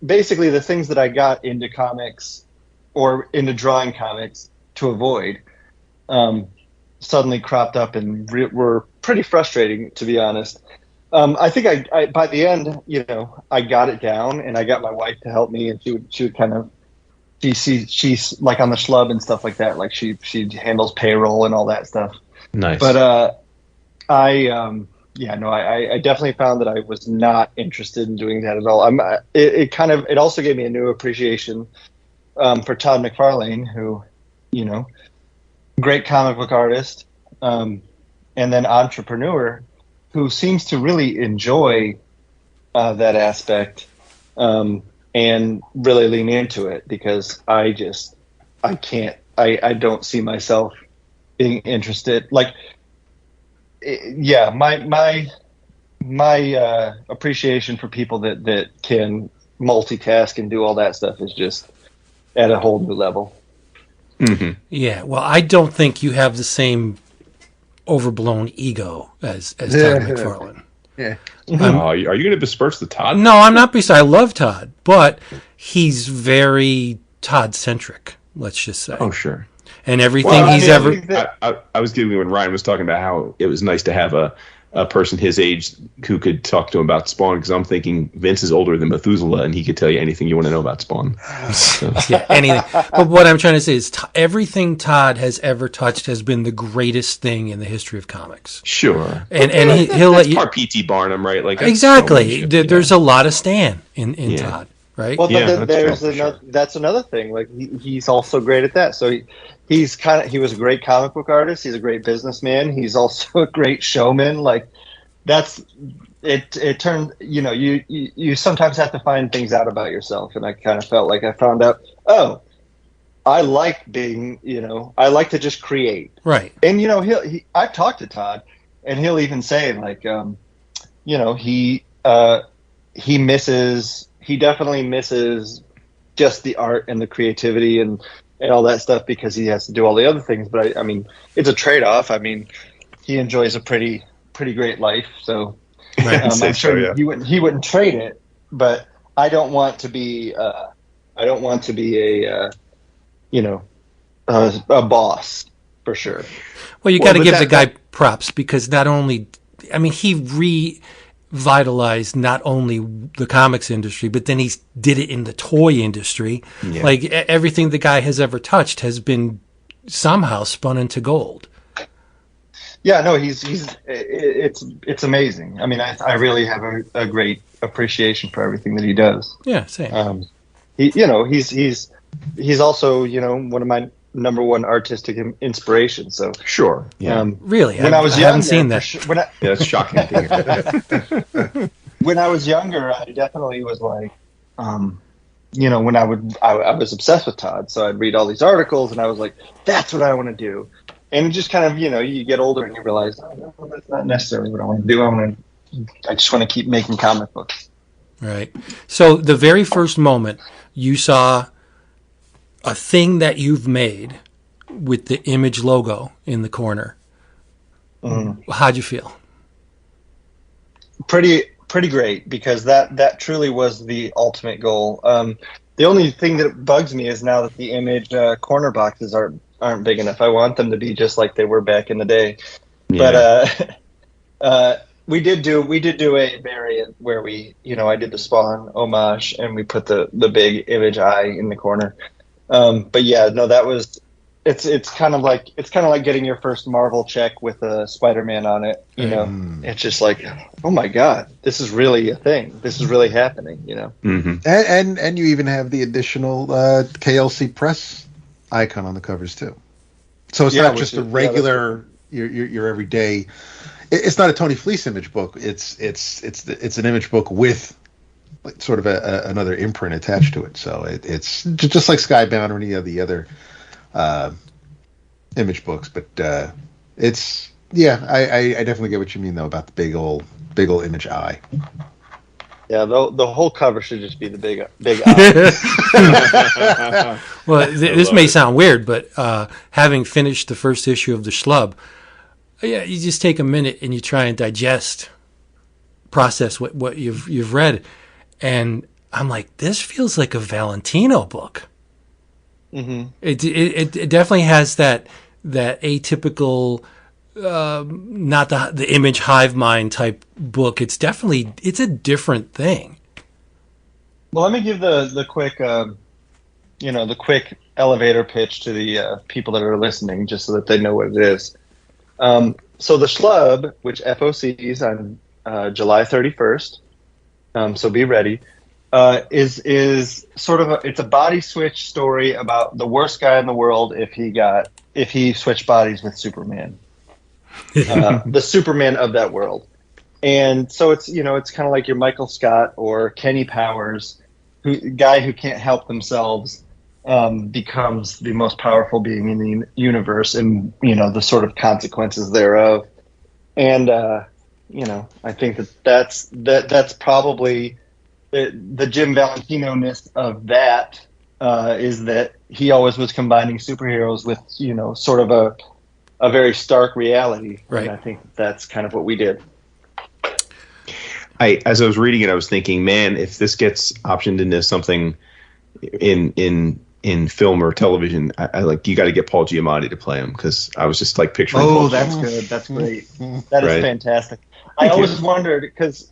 basically the things that I got into comics or into drawing comics to avoid, suddenly cropped up and were pretty frustrating, to be honest. I think I by the end, I got it down, and I got my wife to help me, and she would kind of, she's on the Schlub and stuff like that. She handles payroll and all that stuff. Nice. But I definitely found that I was not interested in doing that at all. It also gave me a new appreciation for Todd McFarlane, who, great comic book artist, and then entrepreneur, who seems to really enjoy that aspect. And really lean into it, because I don't see myself being interested. My appreciation for people that can multitask and do all that stuff is just at a whole new level. Mm-hmm. Yeah, well, I don't think you have the same overblown ego as Todd McFarlane. Yeah. Are you going to besmirch the Todd? No, I'm not. I love Todd, but he's very Todd-centric, let's just say. Oh, sure. And everything I was giving when Ryan was talking about how it was nice to have a person his age who could talk to him about Spawn, because I'm thinking Vince is older than Methuselah, and he could tell you anything you want to know about Spawn. So. Yeah, anything. But what I'm trying to say is everything Todd has ever touched has been the greatest thing in the history of comics. Sure. And he'll let you... part P.T. Barnum, right? Exactly. There's a lot of Stan in Todd, right? Well, sure. That's another thing. He's also great at that. So he was a great comic book artist. He's a great businessman. He's also a great showman. It turned, you sometimes have to find things out about yourself. And I kind of felt like I found out, I like being, I like to just create. Right. And, I've talked to Todd, and he'll even say he definitely misses just the art and the creativity and all that stuff, because he has to do all the other things. But I mean, it's a trade-off. I mean, he enjoys a pretty great life. So I'm sure he wouldn't trade it, but I don't want to be a boss, for sure. Well, you got to give the guy props, because not only, he revitalized not only the comics industry, but then he did it in the toy industry. Yeah. Everything the guy has ever touched has been somehow spun into gold. Yeah, no, it's amazing. I mean, I really have a great appreciation for everything that he does. Yeah, same. He's also, one of my number one artistic inspirations. So Sure. Yeah. Really? When I was younger, haven't seen that. yeah, that's shocking to hear. When I was younger, I definitely was like, when I was obsessed with Todd. So I'd read all these articles and I was like, that's what I want to do. And it just kind of, you get older and you realize, oh, no, that's not necessarily what I want to do. I just want to keep making comic books. Right. So the very first moment you saw a thing that you've made with the Image logo in the corner, how'd you feel? Pretty great, because that truly was the ultimate goal. The only thing that bugs me is now that the Image corner boxes aren't big enough. I want them to be just like they were back in the day. Yeah. But we did do a variant where I did the Spawn homage and we put the big Image eye in the corner. But yeah, no, that was it's kind of like getting your first Marvel check with a Spider-Man on it. It's just like, oh my God, this is really a thing. This is really happening. Mm-hmm. And you even have the additional KLC Press icon on the covers too. So it's not just a regular your everyday. It's not a Tony Fleece Image book. It's an Image book with sort of another imprint attached to it. So it's just like Skybound or any of the other Image books. But I definitely get what you mean though about the big old Image eye. Yeah, the whole cover should just be the big eye. Well, this may sound weird, but having finished the first issue of the Schlub, you just take a minute and you try and process what you've read, and I'm like, this feels like a Valentino book. Mm-hmm. It definitely has that atypical, not the Image hive mind type book. It's a different thing. Well, let me give the quick the quick elevator pitch to the people that are listening, just so that they know what it is. So the Schlub, which FOCs on July 31st, so be ready, is sort of it's a body switch story about the worst guy in the world if he switched bodies with Superman, the Superman of that world. And so it's kind of like your Michael Scott or Kenny Powers, guy who can't help themselves, becomes the most powerful being in the universe, and the sort of consequences thereof. And I think that's probably the Jim Valentino-ness of that, is that he always was combining superheroes with sort of a very stark reality. Right. And I think that's kind of what we did. As I was reading it, I was thinking, man, if this gets optioned into something in film or television, I like, you got to get Paul Giamatti to play him, because I was just like picturing. Oh, that's good. That's great. That is fantastic. I always wondered, because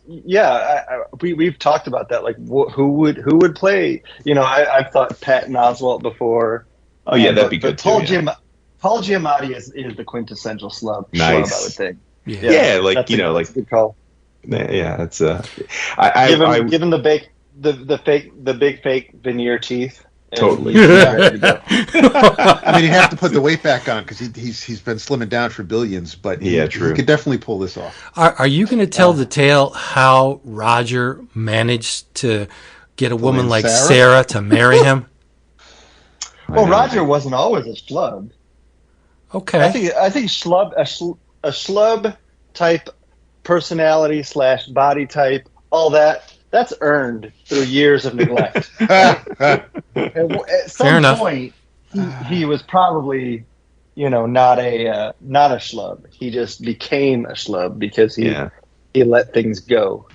we've talked about that. Like, who would play? I've thought Patton Oswalt before. Oh yeah, that'd be good Paul too. Paul Giamatti is the quintessential Schlub. Nice. I would think. Yeah, like that's a good call. Yeah, that's give him the big fake veneer teeth. Totally. I mean, he'd have to put the weight back on because he's been slimming down for billions, but he could definitely pull this off. Are you going to tell the tale how Roger managed to get a woman like Sarah to marry him? Well, Roger wasn't always a Schlub. Okay. I think Schlub, a Schlub type personality / body type, all that's earned through years of neglect. At some point, he was probably, not a Schlub. He just became a Schlub because he let things go.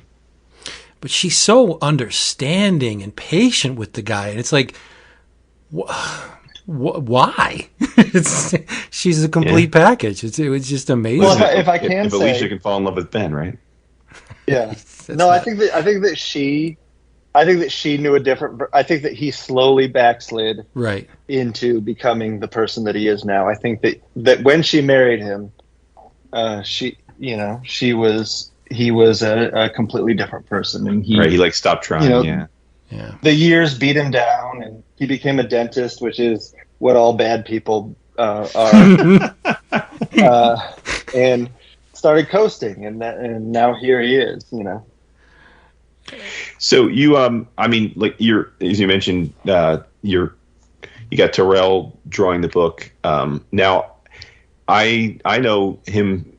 But she's so understanding and patient with the guy, and it's like, why? She's a complete package. It was just amazing. Well, if I can say, Alicia can fall in love with Ben, right? Yeah. I think that she knew a different. I think that he slowly backslid into becoming the person that he is now. I think that when she married him, he was a completely different person, and Right, he like stopped trying. Yeah. the years beat him down, and he became a dentist, which is what all bad people are, and started coasting, and now here he is. So you, I mean, like as you mentioned, you got Tyrell drawing the book. Now, I know him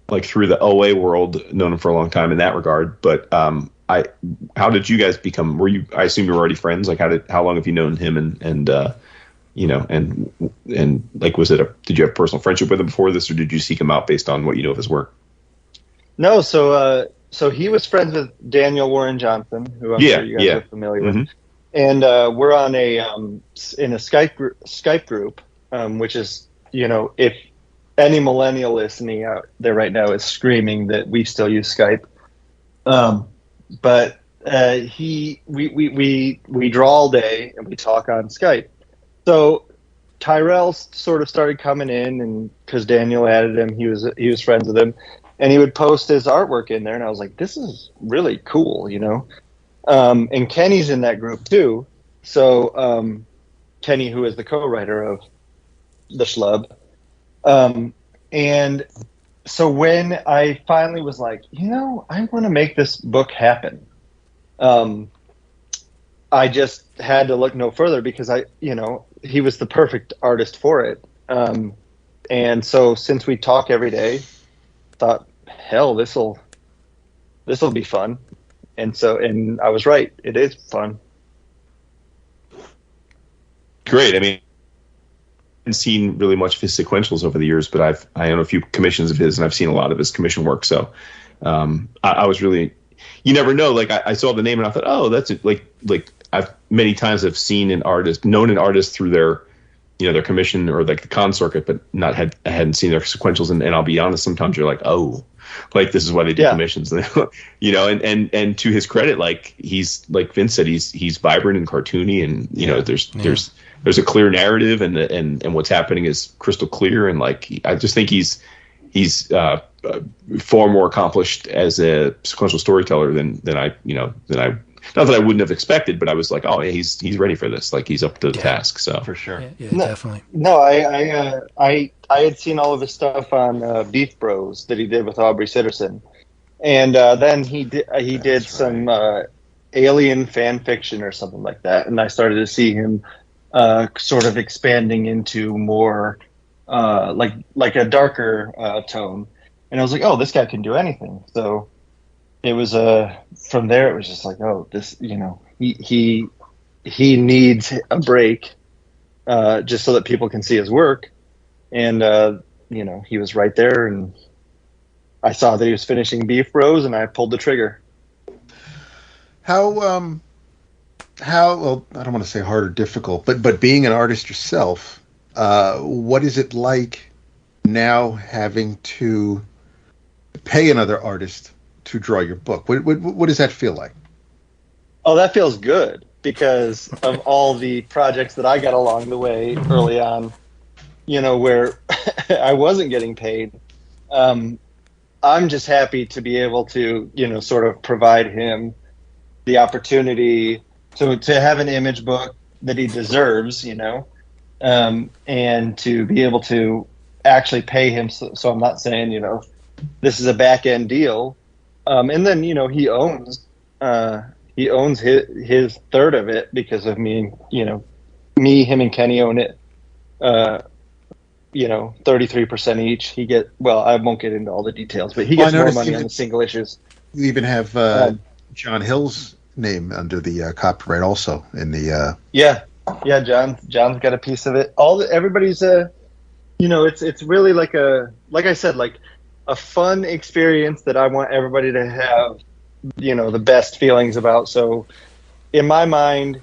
like through the OA world, known him for a long time in that regard. But how did you guys become? I assume you were already friends. Like, how long have you known him? And like, did you have a personal friendship with him before this, or did you seek him out based on what you know of his work? No, so he was friends with Daniel Warren Johnson, who I'm sure you guys are familiar with, and we're on in a Skype group, which is, if any millennial listening out there right now is screaming that we still use Skype, but we draw all day and we talk on Skype. So Tyrell sort of started coming in, and because Daniel added him, he was friends with him. And he would post his artwork in there, and I was like, this is really cool, And Kenny's in that group too. So Kenny, who is the co-writer of the Schlub. And so when I finally was like, I want to make this book happen, I just had to look no further, because he was the perfect artist for it. And so since we talk every day, thought, hell, this'll be fun. And I was right. It is fun. Great. I mean, I haven't seen really much of his sequentials over the years, but I own a few commissions of his, and I've seen a lot of his commission work. So I was really, you never know. Like, I saw the name and I thought, oh, that's it. Like I've many times I've seen known an artist through their commission or like the con circuit, but I hadn't seen their sequentials. And I'll be honest, sometimes you're like, oh, like this is why they do commissions, and to his credit, like he's, like Vince said, he's vibrant and cartoony, and there's a clear narrative, and what's happening is crystal clear. And like, I just think he's far more accomplished as a sequential storyteller than I not that I wouldn't have expected, but I was like, oh yeah, he's ready for this. Like, he's up to the task. So for sure. Yeah, definitely. No, I had seen all of his stuff on Beef Bros that he did with Aubrey Sitterson, and then he did some alien fan fiction or something like that, and I started to see him sort of expanding into more like a darker tone, and I was like, oh, this guy can do anything. So it was from there, it was just like, oh, this, he needs a break, just so that people can see his work. And he was right there, and I saw that he was finishing Beef Bros, and I pulled the trigger. How well, I don't want to say hard or difficult, but being an artist yourself, what is it like now having to pay another artist to draw your book? What does that feel like? Oh, that feels good, because of all the projects that I got along the way early on, where I wasn't getting paid. I'm just happy to be able to, sort of provide him the opportunity to have an image book that he deserves, and to be able to actually pay him. So I'm not saying, this is a back end deal. And then, he owns his third of it because of me, him and Kenny own it, 33% each. I won't get into all the details, but he gets more money on the single issues. You even have John Hill's name under the copyright also in the. Yeah. John's got a piece of it. Everybody's it's really like I said, like a fun experience that I want everybody to have, the best feelings about. So in my mind,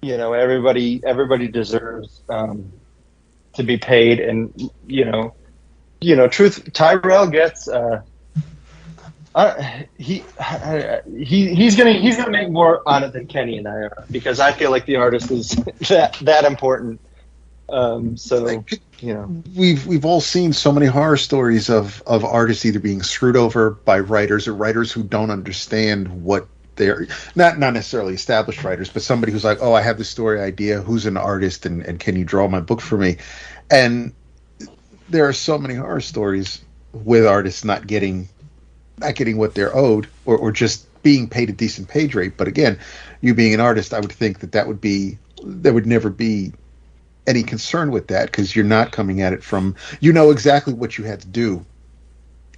everybody deserves to be paid. And, Tyrell gets, he's gonna make more on it than Kenny and I are, because I feel like the artist is that important. So you know, we've all seen so many horror stories of artists either being screwed over by writers or writers who don't understand what they're not necessarily established writers, but somebody who's like, oh, I have this story idea. Who's an artist, and can you draw my book for me? And there are so many horror stories with artists not getting what they're owed, or just being paid a decent page rate. But again, you being an artist, I would think there would never be any concern with that, because you're not coming at it from, exactly what you had to do.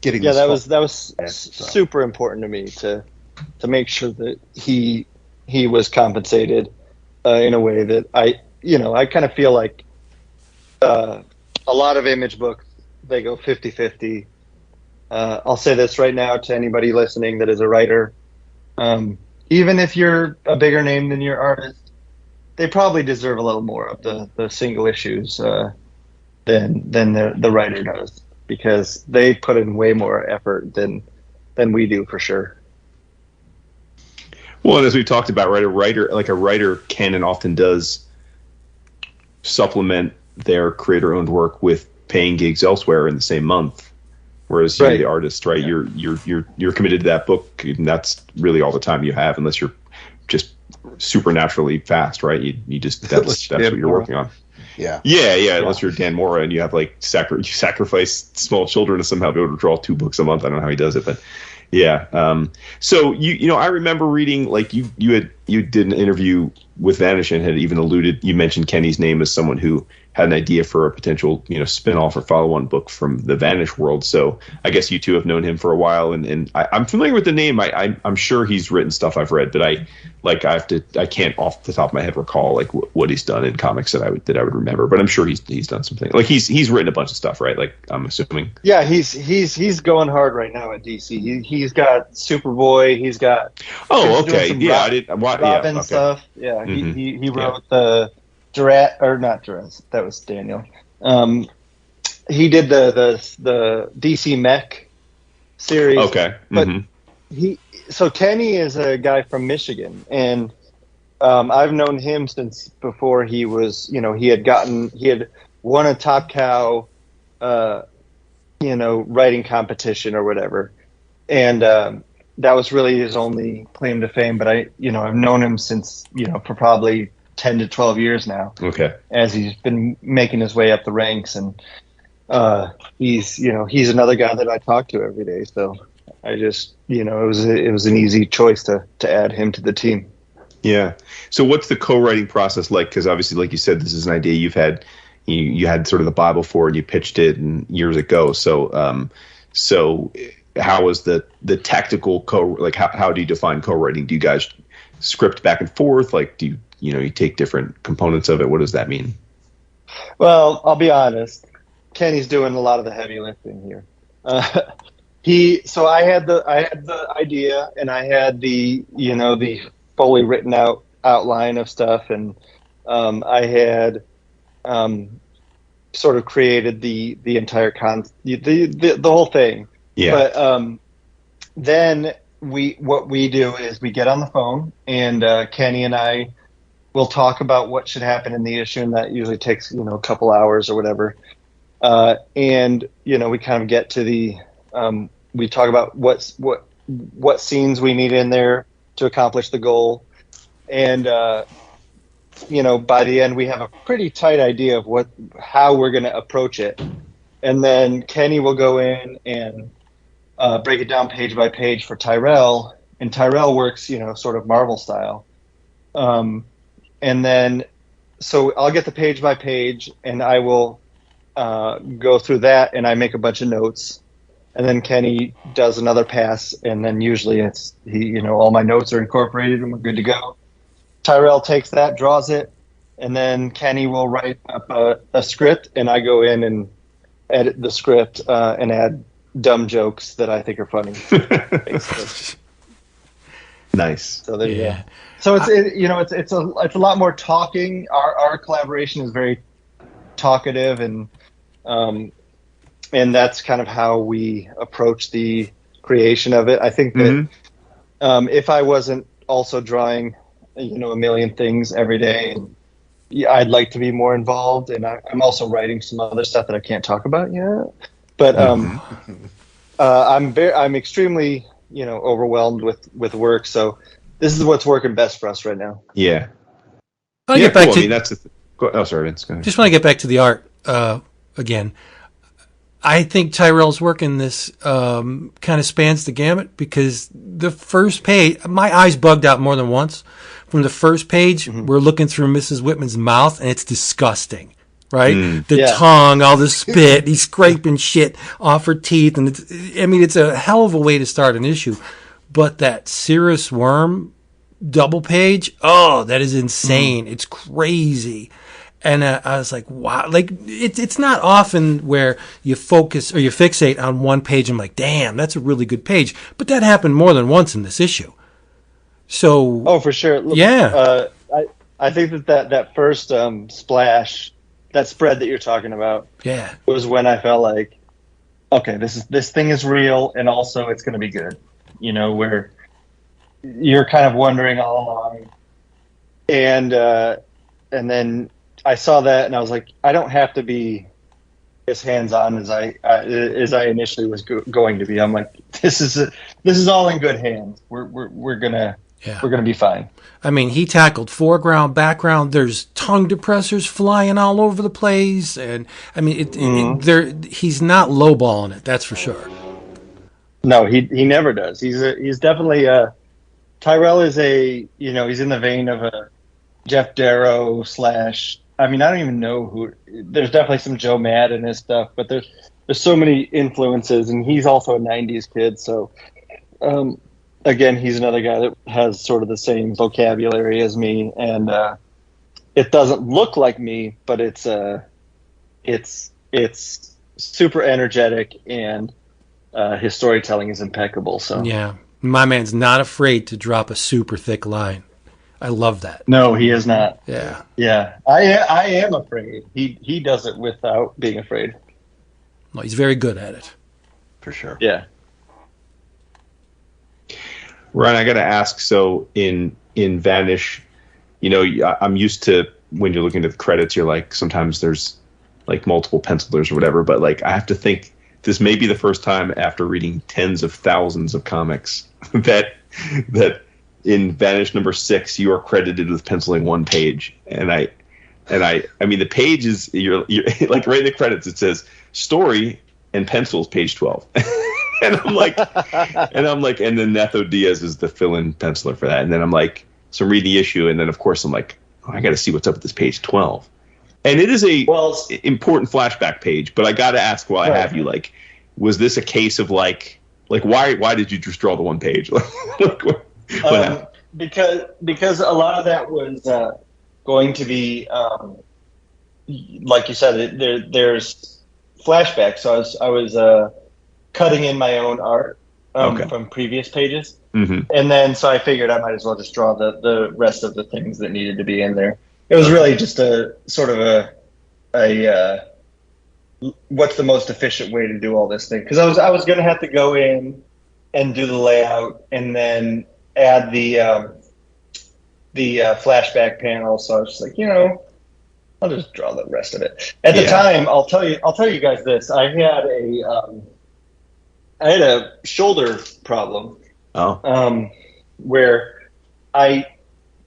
That was super important to me to make sure that he was compensated in a way that I kind of feel like a lot of Image books, they go 50-50. I'll say this right now to anybody listening that is a writer. Even if you're a bigger name than your artist, they probably deserve a little more of the single issues than the writer does, because they put in way more effort than we do, for sure. Well, and as we talked about, right, a writer can and often does supplement their creator-owned work with paying gigs elsewhere in the same month. Whereas you're the artist, right? Yeah. You're committed to that book, and that's really all the time you have, unless you're just supernaturally fast, right? You just that's what you're working on. Yeah. Unless you're Dan Mora and you have like you sacrifice small children to somehow be able to draw 2 books a month. I don't know how he does it, but yeah. So I remember reading, like, you did an interview with Vanish and had even you mentioned Kenny's name as someone who had an idea for a potential spin-off or follow-on book from the Vanish world. So I guess you two have known him for a while, and I'm familiar with the name. I'm sure he's written stuff I've read, but I can't off the top of my head recall like what he's done in comics that I would remember. But I'm sure he's done something. Like he's written a bunch of stuff, right? Like, I'm assuming. Yeah, he's going hard right now at DC. He's got Superboy. He's got Robin stuff. Yeah, Mm-hmm. he wrote the not Durez. That was Daniel. He did the DC Mech series. Okay. Mm-hmm. But so Kenny is a guy from Michigan, and I've known him since before he was, he had won a Top Cow, writing competition or whatever, and that was really his only claim to fame. But I've known him since, for probably 10 to 12 years now. Okay. As he's been making his way up the ranks, and he's another guy that I talk to every day. So I just, it was an easy choice to add him to the team. Yeah. So what's the co-writing process like? Because obviously, like you said, this is an idea you've had. You had sort of the Bible for it, and you pitched it years ago. So, how was the tactical how do you define co-writing? Do you guys script back and forth? Like, do you take different components of it? What does that mean? Well, I'll be honest. Kenny's doing a lot of the heavy lifting here. So I had the idea, and I had the fully written out outline of stuff, and I had sort of created the entire the whole thing. Yeah. But then what we do is we get on the phone, and Kenny and I will talk about what should happen in the issue, and that usually takes a couple hours or whatever. And we kind of get to the we talk about what scenes we need in there to accomplish the goal, and by the end we have a pretty tight idea of how we're going to approach it, and then Kenny will go in and break it down page by page for Tyrell, and Tyrell works sort of Marvel style, and then so I'll get the page by page, and I will go through that, and I make a bunch of notes, and then Kenny does another pass, and then usually it's all my notes are incorporated and we're good to go. Tyrell takes that, draws it, and then Kenny will write up a script, and I go in and edit the script and add dumb jokes that I think are funny. Nice. So there you go. So it's a lot more talking. Our collaboration is very talkative, and that's kind of how we approach the creation of it. I think that if I wasn't also drawing a million things every day, yeah, I'd like to be more involved, and I'm also writing some other stuff that I can't talk about yet. But I'm extremely overwhelmed with work. So this is what's working best for us right now. Yeah. I want to get back cool. to. I mean, that's the oh, sorry, Vince. Go ahead. Just want to get back to the art again. I think Tyrell's work in this kind of spans the gamut, because the first page, my eyes bugged out more than once. From the first page, we're looking through Mrs. Whitman's mouth, and it's disgusting, right? The tongue, all the spit, he's scraping shit off her teeth, and it's a hell of a way to start an issue. But that Cirrus Worm double page, oh, that is insane. It's crazy. And I was like, wow, like it's not often where you focus or you fixate on one page. I'm like, damn, that's a really good page. But that happened more than once in this issue. So, oh, for sure. Look, yeah. I think that first splash, that spread that you're talking about, yeah, was when I felt like, okay, this thing is real, and also it's going to be good. Where you're kind of wondering all along, and then I saw that, and I was like, I don't have to be as hands-on as I initially was going to be. I'm like, this is all in good hands. We're gonna be fine. I mean, he tackled foreground, background. There's tongue depressors flying all over the place, and I mean, he's not lowballing it. That's for sure. No, he never does. He's definitely Tyrell is he's in the vein of a Jeff Darrow / I mean, I don't even know who. There's definitely some Joe Mad in his stuff, but there's so many influences, and he's also a '90s kid. So, again, he's another guy that has sort of the same vocabulary as me, and it doesn't look like me, but it's super energetic, and his storytelling is impeccable. So yeah, my man's not afraid to drop a super thick line. I love that. No, he is not. Yeah. Yeah. I am afraid. He does it without being afraid. Well, he's very good at it. For sure. Yeah. Ryan, I got to ask, so in Vanish, I'm used to when you're looking at the credits, you're like, sometimes there's like multiple pencilers or whatever, but like I have to think this may be the first time after reading tens of thousands of comics that in Vanish number 6, you are credited with penciling one page, and I mean the page is you're like right in the credits it says story and pencils page 12, and I'm like, and then Netho Diaz is the fill-in penciler for that, and then I'm like, so I'm reading the issue, and then of course I'm like, oh, I got to see what's up at this page 12, and it is a important flashback page, but I got to ask while I have you, like, was this a case of like why did you just draw the one page? Because a lot of that was going to be like you said, there's flashbacks. So I was cutting in my own art from previous pages, and then so I figured I might as well just draw the rest of the things that needed to be in there. It was really just a sort of a what's the most efficient way to do all this thing, because I was going to have to go in and do the layout and then add the flashback panel. So I was just like, I'll just draw the rest of it. At the time, I'll tell you guys this. I had a shoulder problem. Where I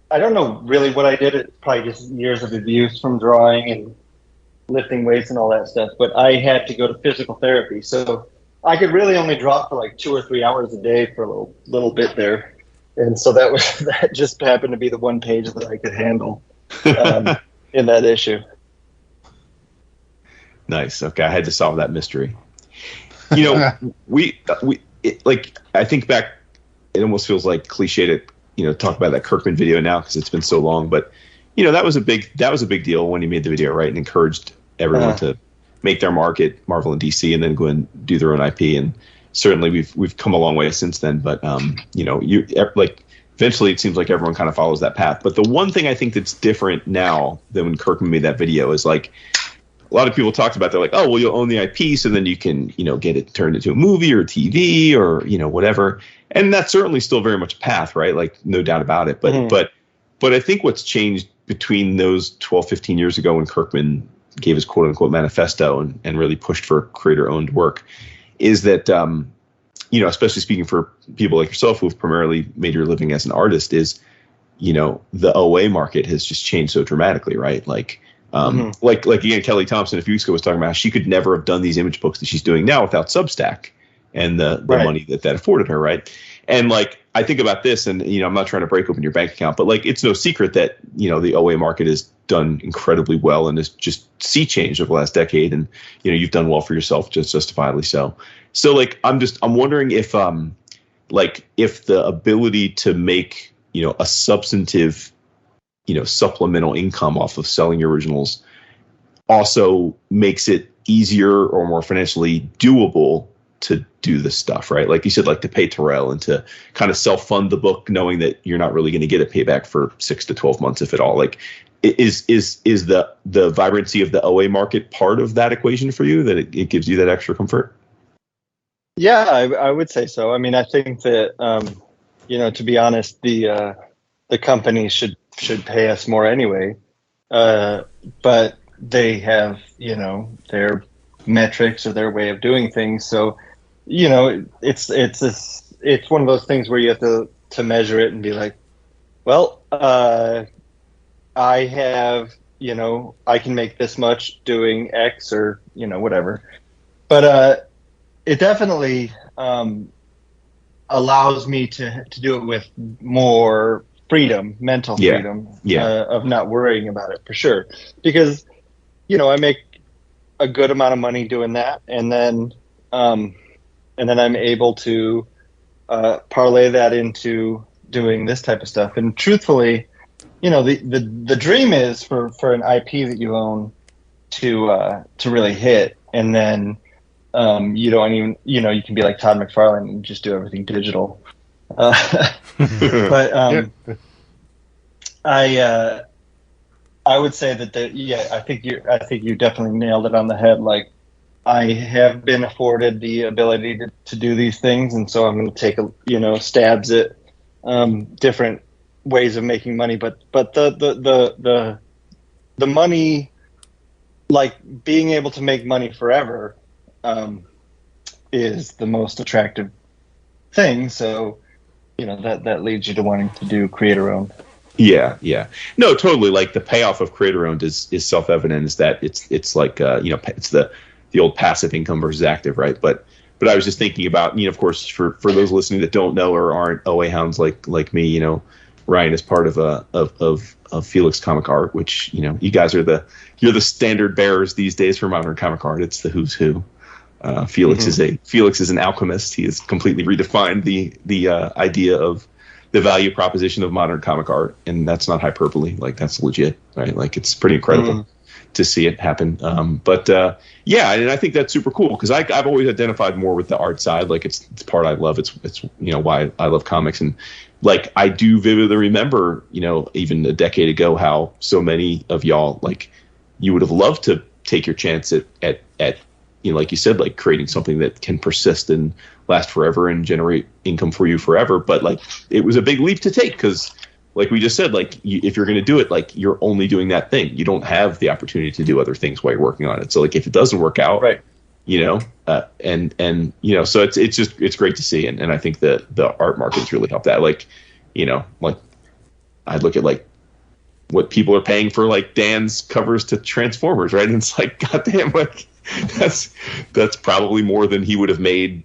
don't know really what I did. It's probably just years of abuse from drawing and lifting weights and all that stuff. But I had to go to physical therapy, so I could really only draw for like 2 or 3 hours a day for a little bit there. And so that just happened to be the one page that I could handle in that issue. Nice. Okay, I had to solve that mystery. I think back, it almost feels like cliche to talk about that Kirkman video now because it's been so long. But that was a big deal when he made the video, right, and encouraged everyone to make their mark at Marvel and DC and then go and do their own IP. And certainly we've come a long way since then. But eventually it seems like everyone kind of follows that path. But the one thing I think that's different now than when Kirkman made that video is like a lot of people talked about, they're like, oh, well, you'll own the IP, so then you can, get it turned into a movie or TV or, whatever. And that's certainly still very much a path, right? Like, no doubt about it. But but I think what's changed between those 12, 15 years ago when Kirkman gave his quote unquote manifesto and really pushed for creator owned work is that, especially speaking for people like yourself who've primarily made your living as an artist, is, the OA market has just changed so dramatically, right? Like again, Kelly Thompson a few weeks ago was talking about how she could never have done these image books that she's doing now without Substack and the money that afforded her, right? And like, I think about this, and I'm not trying to break open your bank account, but like, it's no secret that the OA market has done incredibly well and has just sea changed over the last decade, and you've done well for yourself, just justifiably so. So like, I'm wondering if if the ability to make a substantive supplemental income off of selling your originals also makes it easier or more financially doable to do this stuff, right? Like you said, like to pay Tyrell and to kind of self-fund the book, knowing that you're not really going to get a payback for 6 to 12 months, if at all. Like, is the vibrancy of the OA market part of that equation for you, that it gives you that extra comfort? Yeah, I would say so. I mean, I think that, to be honest, the company should pay us more anyway. But they have, their metrics or their way of doing things. So, it's one of those things where you have to measure it and be like, well, I have, I can make this much doing X or, whatever. But it definitely allows me to do it with more freedom, mental freedom, of not worrying about it, for sure. Because, I make a good amount of money doing that, and then I'm able to parlay that into doing this type of stuff. And truthfully, the dream is for an IP that you own to really hit, and then you don't even, you can be like Todd McFarlane and just do everything digital. But I would say that I think you definitely nailed it on the head. Like, I have been afforded the ability to do these things, and so I'm going to take stabs at different ways of making money. But the money, like being able to make money forever, is the most attractive thing. So that leads you to wanting to do creator owned. Yeah. No, totally. Like, the payoff of creator owned is self-evident, is that it's like, it's the old passive income versus active, right? But I was just thinking about, of course, for those listening that don't know or aren't OA hounds like me, Ryan is part of Felix Comic Art, which, you guys are you're the standard bearers these days for modern comic art. It's the who's who. Felix is an alchemist. He has completely redefined the idea of the value proposition of modern comic art, and that's not hyperbole. Like, that's legit, right? Like, it's pretty incredible to see it happen. But and I think that's super cool, because I've always identified more with the art side. Like, it's part I love. It's why I love comics. And like, I do vividly remember, even a decade ago, how so many of y'all, like, you would have loved to take your chance at like you said, like creating something that can persist and last forever and generate income for you forever. But like, it was a big leap to take, because like we just said, like, if you're going to do it, like, you're only doing that thing. You don't have the opportunity to do other things while you're working on it. So like, if it doesn't work out, right, so it's great to see. And I think that the art market's really helped that. Like, like, I look at like what people are paying for like Dan's covers to Transformers, right? And it's like, goddamn, like, that's probably more than he would have made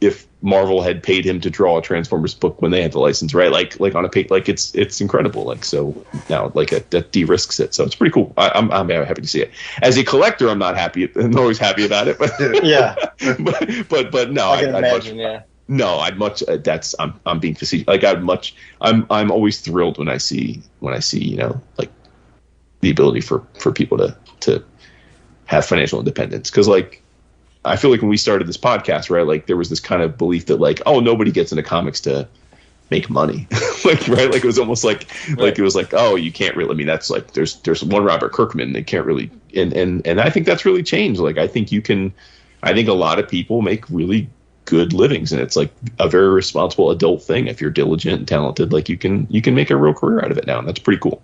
if Marvel had paid him to draw a Transformers book when they had the license, right? Like on a page, like it's incredible. Like, so now, like, that de-risks it. So it's pretty cool. I'm happy to see it. As a collector, I'm not happy. I'm always happy about it, but yeah. but no, I can imagine. Yeah. No, I'm being facetious. Like, I'm always thrilled when I see like the ability for people to have financial independence. Because like, I feel like when we started this podcast, right, like, there was this kind of belief that like, oh, nobody gets into comics to make money. Like, right, like, it was almost like it was like, oh, you can't really, I mean, that's like, there's one Robert Kirkman, they can't really, and I think that's really changed. Like, I think a lot of people make really good livings, and it's like a very responsible adult thing. If you're diligent and talented, like, you can make a real career out of it now, and that's pretty cool.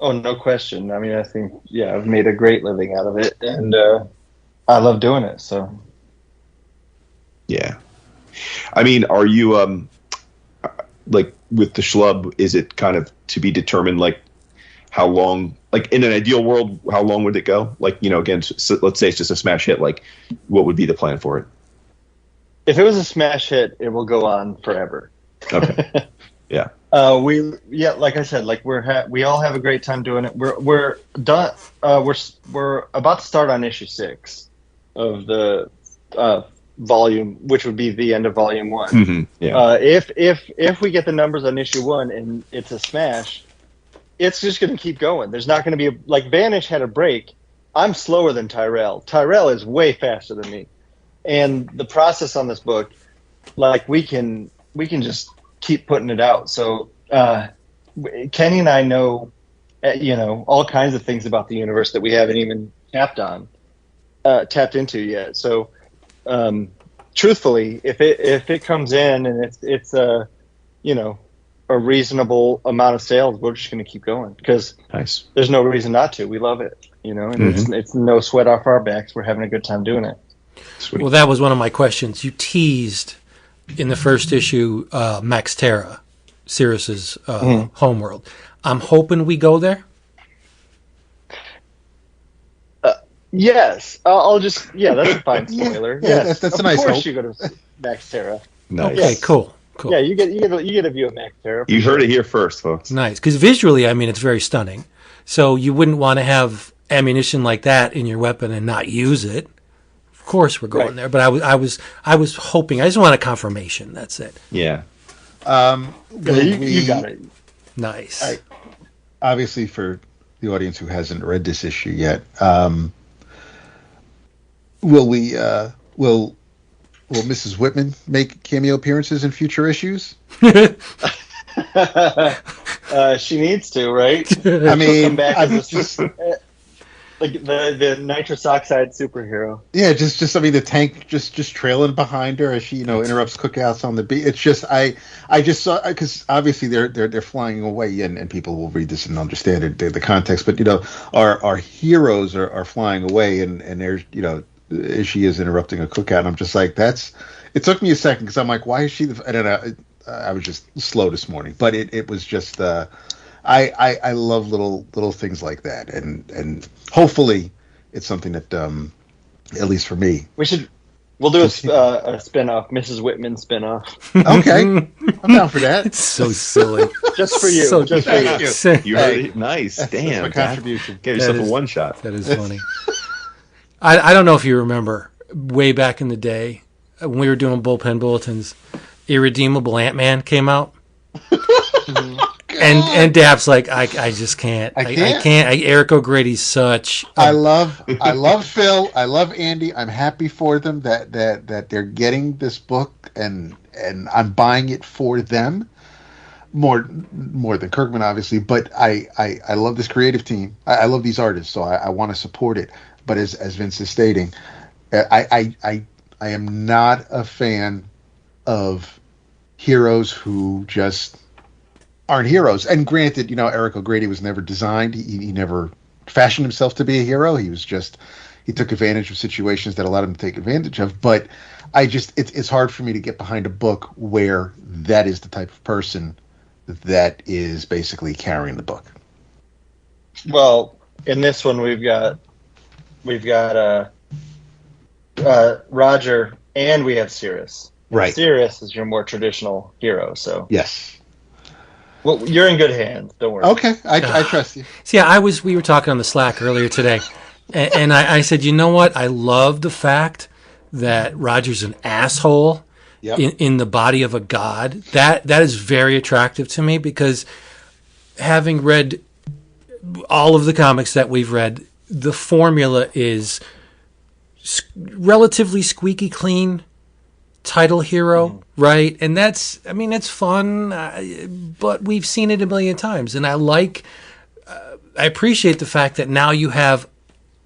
Oh, no question. I mean, I think, yeah, I've made a great living out of it, and I love doing it. So, Yeah. I mean, are you like with the Schlub? Is it kind of to be determined, like how long? Like in an ideal world, how long would it go? Like, you know, again, so let's say it's just a smash hit. Like, what would be the plan for it? if it was a smash hit, it will go on forever. Okay. Yeah. Like I said, like we all have a great time doing it. We're done. We're about to start on issue 6 of the volume, which would be the end of volume 1. Mm-hmm. Yeah. If we get the numbers on issue 1 and it's a smash, it's just going to keep going. There's not going to be like Vanish had a break. I'm slower than Tyrell. Tyrell is way faster than me, and the process on this book, like we can just keep putting it out. So Kenny and I know, all kinds of things about the universe that we haven't even tapped into yet. So, truthfully, if it comes in and it's a reasonable amount of sales, we're just going to keep going because Nice. there's no reason not to. We love it, and it's no sweat off our backs. We're having a good time doing it. Sweet. Well, that was one of my questions. You teased in the first issue Max Terra, Sirius's homeworld. I'm hoping we go there. Yes, I'll just that's a fine spoiler. Yeah, yes, that's a of nice course hope. you go to Max Terra. Nice. Okay, cool. Yeah, you get a view of Max Terra. You heard it here first, folks. Nice, because visually, I mean, it's very stunning. So you wouldn't want to have ammunition like that in your weapon and not use it. Of course, we're going Right. there, but I was hoping. I just want a confirmation. That's it. Yeah. You got it. Nice. Right. Obviously, for the audience who hasn't read this issue yet, will Mrs. Whitman make cameo appearances in future issues? She needs to, right? I mean, Come back I'm as just like the nitrous oxide superhero. yeah, just I mean, the tank just trailing behind her as she interrupts cookouts on the beach. It's just I just saw, because obviously they're flying away, and people will read this and understand it, the context. But our heroes are flying away, and there's as she is interrupting a cookout. And I'm just like, it took me a second because I'm like, why is she? I don't know. I was just slow this morning, but it was just. I love little things like that, and hopefully it's something that at least for me. We'll do a spin-off, Mrs. Whitman spin-off. Okay, I'm down for that. It's so silly. Just for you. So just for you. You heard it. Nice. Damn. my contribution. Get yourself That is- a one shot. That is funny. I don't know if you remember way back in the day when we were doing bullpen bulletins, Irredeemable Ant-Man came out. And Dab's like, I just can't. I can't. Eric O'Grady's such. I love Phil. I love Andy. I'm happy for them that they're getting this book, and I'm buying it for them more than Kirkman, obviously. But I love this creative team. I love these artists, so I want to support it. But as Vince is stating, I am not a fan of heroes who just aren't heroes. And granted, Eric O'Grady was never designed. He never fashioned himself to be a hero. He took advantage of situations that allowed him to take advantage of. But it's hard for me to get behind a book where that is the type of person that is basically carrying the book. Well, in this one, we've got Roger, and we have Sirius. Right. Sirius is your more traditional hero, so Yes. well, you're in good hands. Don't worry. Okay. I trust you. See, we were talking on the Slack earlier today, and I said, you know what? I love the fact that Roger's an asshole Yep. in the body of a god. That is very attractive to me, because having read all of the comics that we've read, the formula is relatively squeaky clean title hero, right? And that's fun, but we've seen it a million times. And I appreciate the fact that now you have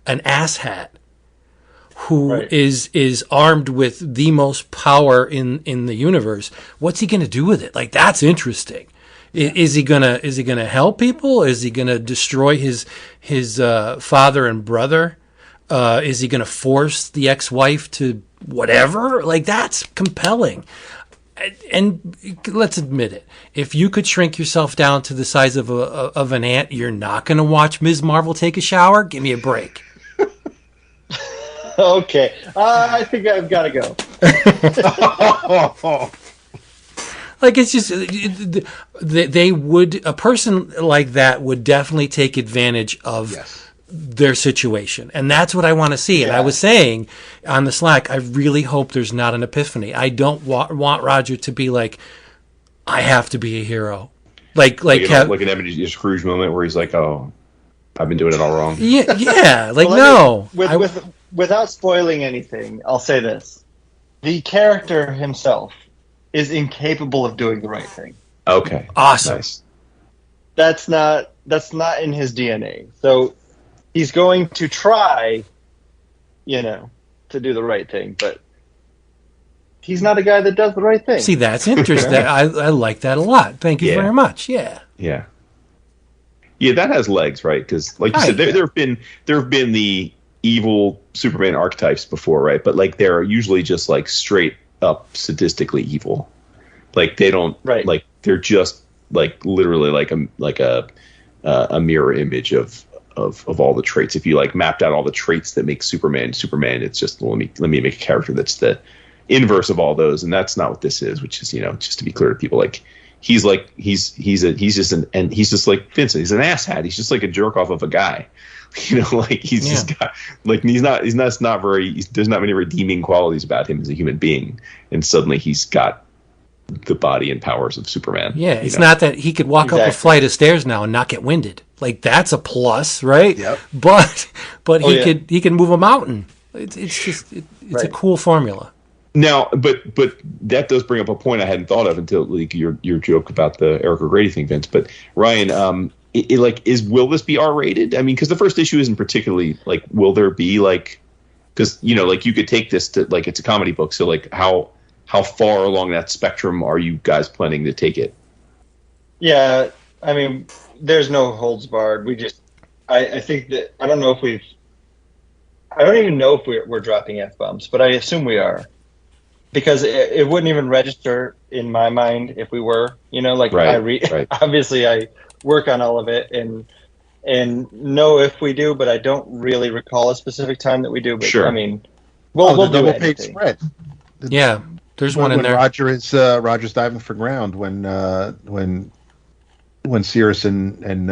an asshat who Right. is armed with the most power in the universe. What's he going to do with it? Like, that's interesting. Is he gonna help people? Is he gonna destroy his father and brother? Is he gonna force the ex-wife to whatever? Like, that's compelling. And let's admit it, if you could shrink yourself down to the size of an ant, you're not going to watch Ms. Marvel take a shower? Give me a break. Okay. I think I've got to go. Like, it's just, a person like that would definitely take advantage of their situation. And that's what I want to see. And I was saying on the Slack, I really hope there's not an epiphany. I don't want Roger to be like, I have to be a hero. Like an Ebenezer Scrooge moment where he's like, oh, I've been doing it all wrong. Yeah. Like, well, no. Without spoiling anything, I'll say this. The character himself is incapable of doing the right thing. Okay. Awesome. Nice. That's not in his DNA. So he's going to try, to do the right thing, but he's not a guy that does the right thing. See, that's interesting. I like that a lot. Thank you very much. Yeah. Yeah. Yeah, that has legs, right? Because, like you said, there have been the evil Superman archetypes before, right? But like they're usually just like straight up sadistically evil. Like they don't like they're just like literally like a mirror image of all the traits. If you like mapped out all the traits that make Superman, it's just let me make a character that's the inverse of all those, and that's not what this is. Which is, just to be clear to people, like he's like he's just like Vincent. He's an asshat. He's just like a jerk off of a guy. Like he's just got like there's not many redeeming qualities about him as a human being, and suddenly he's got the body and powers of Superman. Yeah, it's not that he could walk up a flight of stairs now and not get winded. Like, that's a plus, right? Yep. But he can move a mountain. It's a cool formula. Now, but that does bring up a point I hadn't thought of until like your joke about the Eric O'Grady thing, Vince. But Ryan, will this be R-rated? I mean, because the first issue isn't particularly like, will there be like, because like you could take this to like it's a comedy book, so like how far along that spectrum are you guys planning to take it? Yeah, I mean, there's no holds barred. I think that I don't even know if we're dropping F-bombs, but I assume we are. Because it wouldn't even register in my mind if we were, obviously I work on all of it and know if we do, but I don't really recall a specific time that we do. But sure. I mean, we'll do double page spread. Yeah, there's one in there. Roger's diving for ground when Cirrus and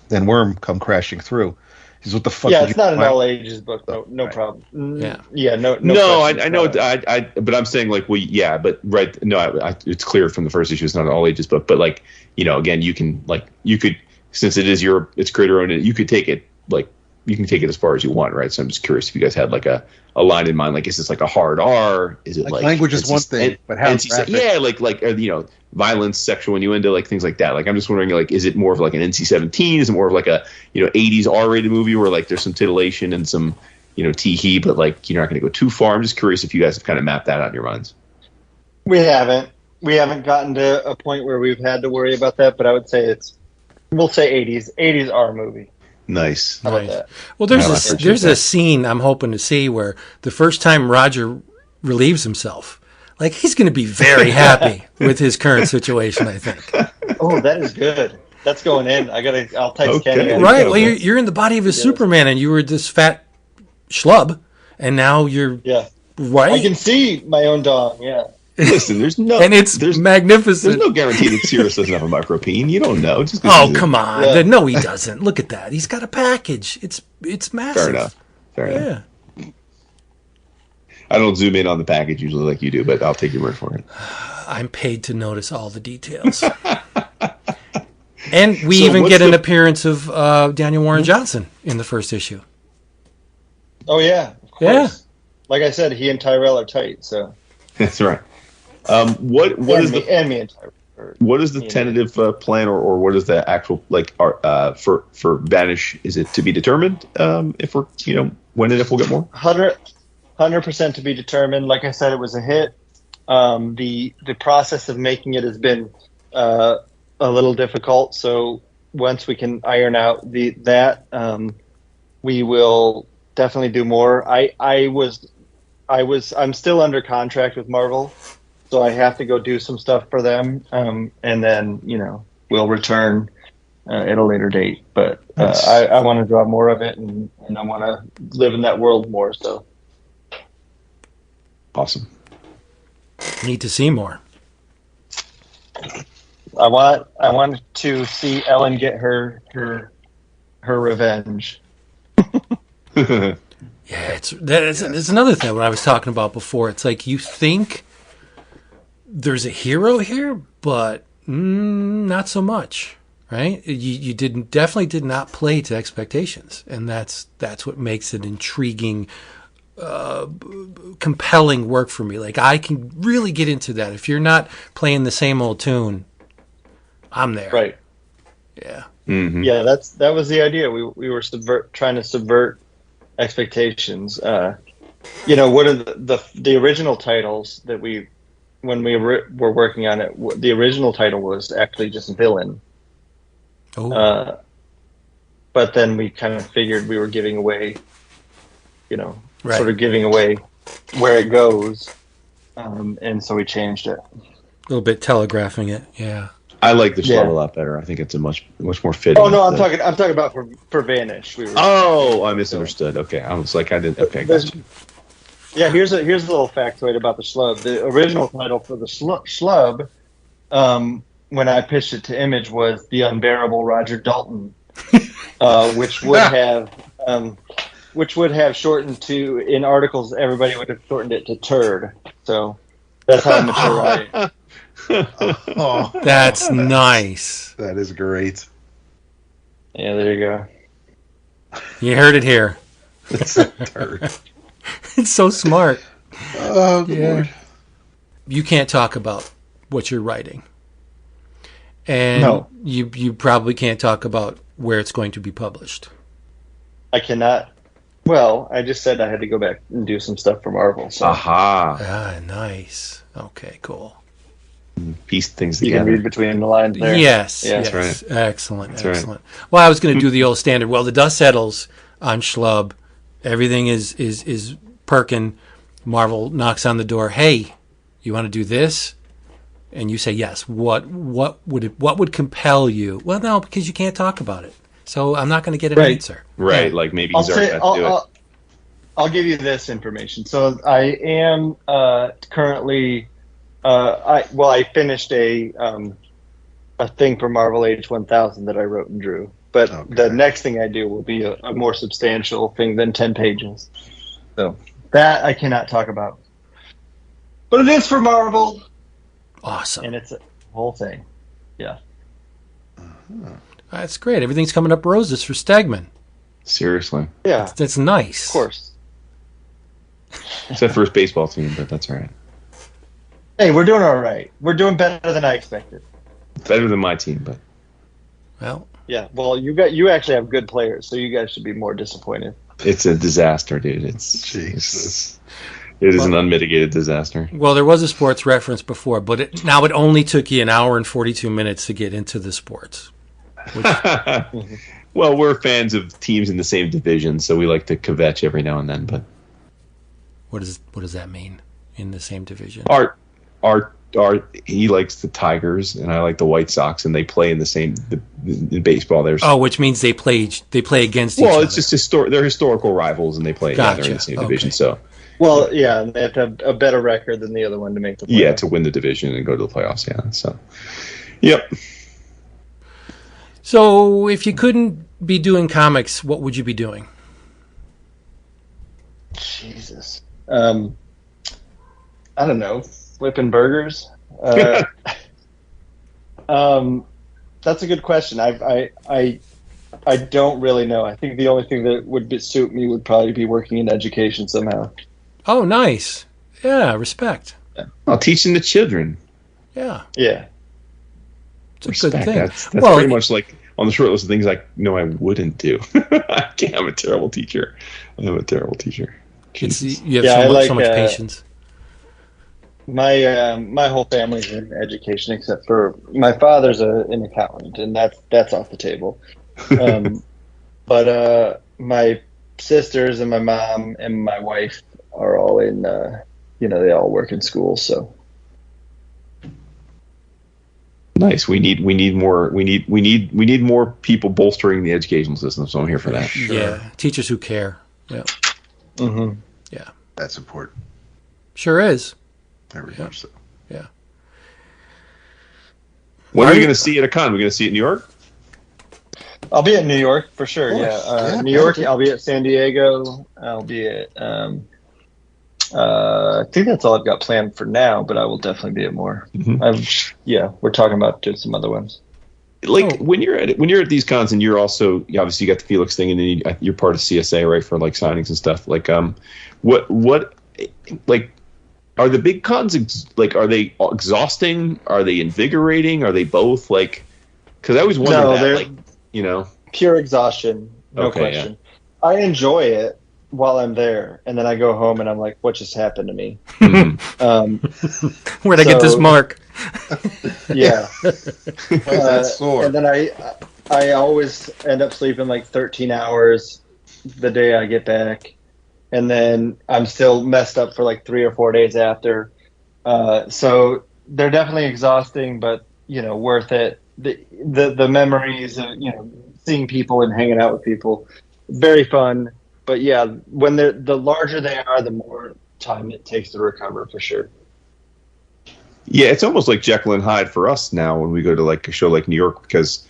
Worm come crashing through. He's what the fuck? Yeah, it's not an all ages book, though. No problem. Yeah, no. No, I know. But I'm saying like, it's clear from the first issue it's not an all ages book. But like, again, you could since it's creator owned, you could take it you can take it as far as you want, right? So I'm just curious if you guys had like a line in mind. Like, is this like a hard R? Is it like language is one thing, but how violence, sexual innuendo, like things like that. Like, I'm just wondering, like, is it more of like an NC-17? Is it more of like a 80s R-rated movie where like there's some titillation and some tee-hee, but like you're not going to go too far? I'm just curious if you guys have kind of mapped that out in your minds. We haven't gotten to a point where we've had to worry about that, but I would say we'll say 80s R movie. Nice. How about that? Well, there's a scene I'm hoping to see where the first time Roger relieves himself, like, he's going to be very happy with his current situation, I think. Oh, that is good. That's going in. I'll type Kenny in. Right. Well, you're in the body of a Superman, and you were this fat schlub, and now you're right. I can see my own dog. Yeah. Listen, there's magnificent. There's no guarantee that Cirrus doesn't have a micropene. You don't know. Come on. Yeah. No, he doesn't. Look at that. He's got a package. It's massive. Fair enough. I don't zoom in on the package usually like you do, but I'll take your word for it. I'm paid to notice all the details. And we even get an appearance of Daniel Warren Johnson in the first issue. Oh, yeah. Of course. Yeah. Like I said, he and Tyrell are tight, so. That's right. What is the tentative plan, or what is the actual for Vanish? Is it to be determined if we're when and if we'll get more? 100% to be determined. Like I said, it was a hit. The process of making it has been a a little difficult. So once we can iron out that, we will definitely do more. I'm still under contract with Marvel, so I have to go do some stuff for them, and then we'll return at a later date. But I want to draw more of it, and I want to live in that world more. So awesome. Need to see more. I want to see Ellen get her revenge. Yeah, it's another thing what I was talking about before. It's like you think there's a hero here, but not so much, right? You definitely did not play to expectations, and that's what makes it intriguing, compelling work for me. Like I can really get into that. If you're not playing the same old tune, I'm there. Right. Yeah. Mm-hmm. Yeah, that was the idea. We were trying to subvert expectations. One of the original titles that when we were working on it, the original title was actually just Villain. Oh. But then we kind of figured we were giving away, Right. sort of giving away where it goes, and so we changed it. A little bit telegraphing it. Yeah. I like the Schlub a lot better. I think it's a much more fitting. Oh no, I'm talking about for Vanish. I misunderstood. Okay, I was like, I didn't. Okay, gotcha. Yeah, here's a little factoid about the Schlub. The original title for the Schlub, when I pitched it to Image, was The Unbearable Roger Dalton, which would have shortened to, in articles, everybody would have shortened it to Turd. So that's how mature I am. Oh, That's nice. that is great. Yeah, there you go. You heard it here. It's a turd. It's so smart. Oh, good Lord. You can't talk about what you're writing. And No. you probably can't talk about where it's going to be published. I cannot. Well, I just said I had to go back and do some stuff for Marvel. So Aha! Ah, nice. Okay, cool. Piece things you together. can read between the lines there. Yes, Yeah. yes. That's right. Excellent, That's right. excellent. Well, I was going to do the old standard. Well, the dust settles on Schlub. Everything is perking. Marvel knocks on the door. Hey, you want to do this? And you say yes. What would compel you? Well, no, because you can't talk about it. So I'm not going to get an Right. answer. Right, Yeah. like maybe he's already got to do it. I'll give you this information. So I am currently. I finished a thing for Marvel Age 1000 that I wrote and drew. But the next thing I do will be a more substantial thing than 10 pages. So that I cannot talk about. But it is for Marvel, Awesome. and it's a whole thing. Yeah. That's great. Everything's coming up roses for Stegman. Seriously, Yeah, That's nice. of course. except for his baseball team, but that's all right. Hey, we're doing all right. We're doing better than I expected. Better than my team, but Well, Yeah, well, you actually have good players, so you guys should be more disappointed. it's a disaster, dude. It is an unmitigated disaster. well, there was a sports reference before, but now it only took you an hour and 42 minutes to get into the sports. Well, we're fans of teams in the same division, so we like to kvetch every now and then. But What does that mean? In the same division? Art, he likes the Tigers, and I like the White Sox, and they play in the same in baseball. There's Which means they play against each other. well, it's just they're historical rivals, and they play together in the same division. Okay. So Well, yeah, and they have to have a better record than the other one to make the playoffs. yeah, to win the division and go to the playoffs. Yeah, so yep. So if you couldn't be doing comics, what would you be doing? Jesus. I don't know. Flipping burgers? That's a good question. I don't really know. I think the only thing that would suit me would probably be working in education somehow. Oh, nice. Yeah, respect. Well, teaching the children. Yeah, Yeah. it's a Respect. good thing. That's pretty much like on the short list of things I wouldn't do. I'm a terrible teacher. I'm a terrible teacher. Jesus. You have Yeah, so I much, like, so much patience. My whole family's in education except for my father's an accountant, and that's off the table. But my sisters and my mom and my wife are all in. They all work in schools. So nice. We need more people bolstering the education system. So I'm here for that. Sure. Yeah, teachers who care. Yeah. Mm-hmm. Yeah. That's important. Sure is. Very much so. Yeah. When are you going to see it at a con? Are we going to see it in New York? I'll be at New York for sure. Yeah. New York. I'll be at San Diego. I'll be at. I think that's all I've got planned for now, but I will definitely be at more. Mm-hmm. We're talking about doing some other ones. Like when you're at these cons, and you're also obviously you got the Felix thing, and then you're part of CSA, right, for like signings and stuff. Like, what like are the big cons are they exhausting? Are they invigorating? Are they both? Like, because I always wonder that, pure exhaustion, no question. Yeah. I enjoy it while I'm there, and then I go home and I'm like, what just happened to me? Where'd I get this mark? Yeah. That's sore. And then I always end up sleeping like 13 hours the day I get back, and then I'm still messed up for like 3 or 4 days after. So they're definitely exhausting, but worth it. The memories of seeing people and hanging out with people, very fun. But yeah, when the larger they are, the more time it takes to recover, for sure. Yeah, it's almost like Jekyll and Hyde for us now when we go to like a show like New York, because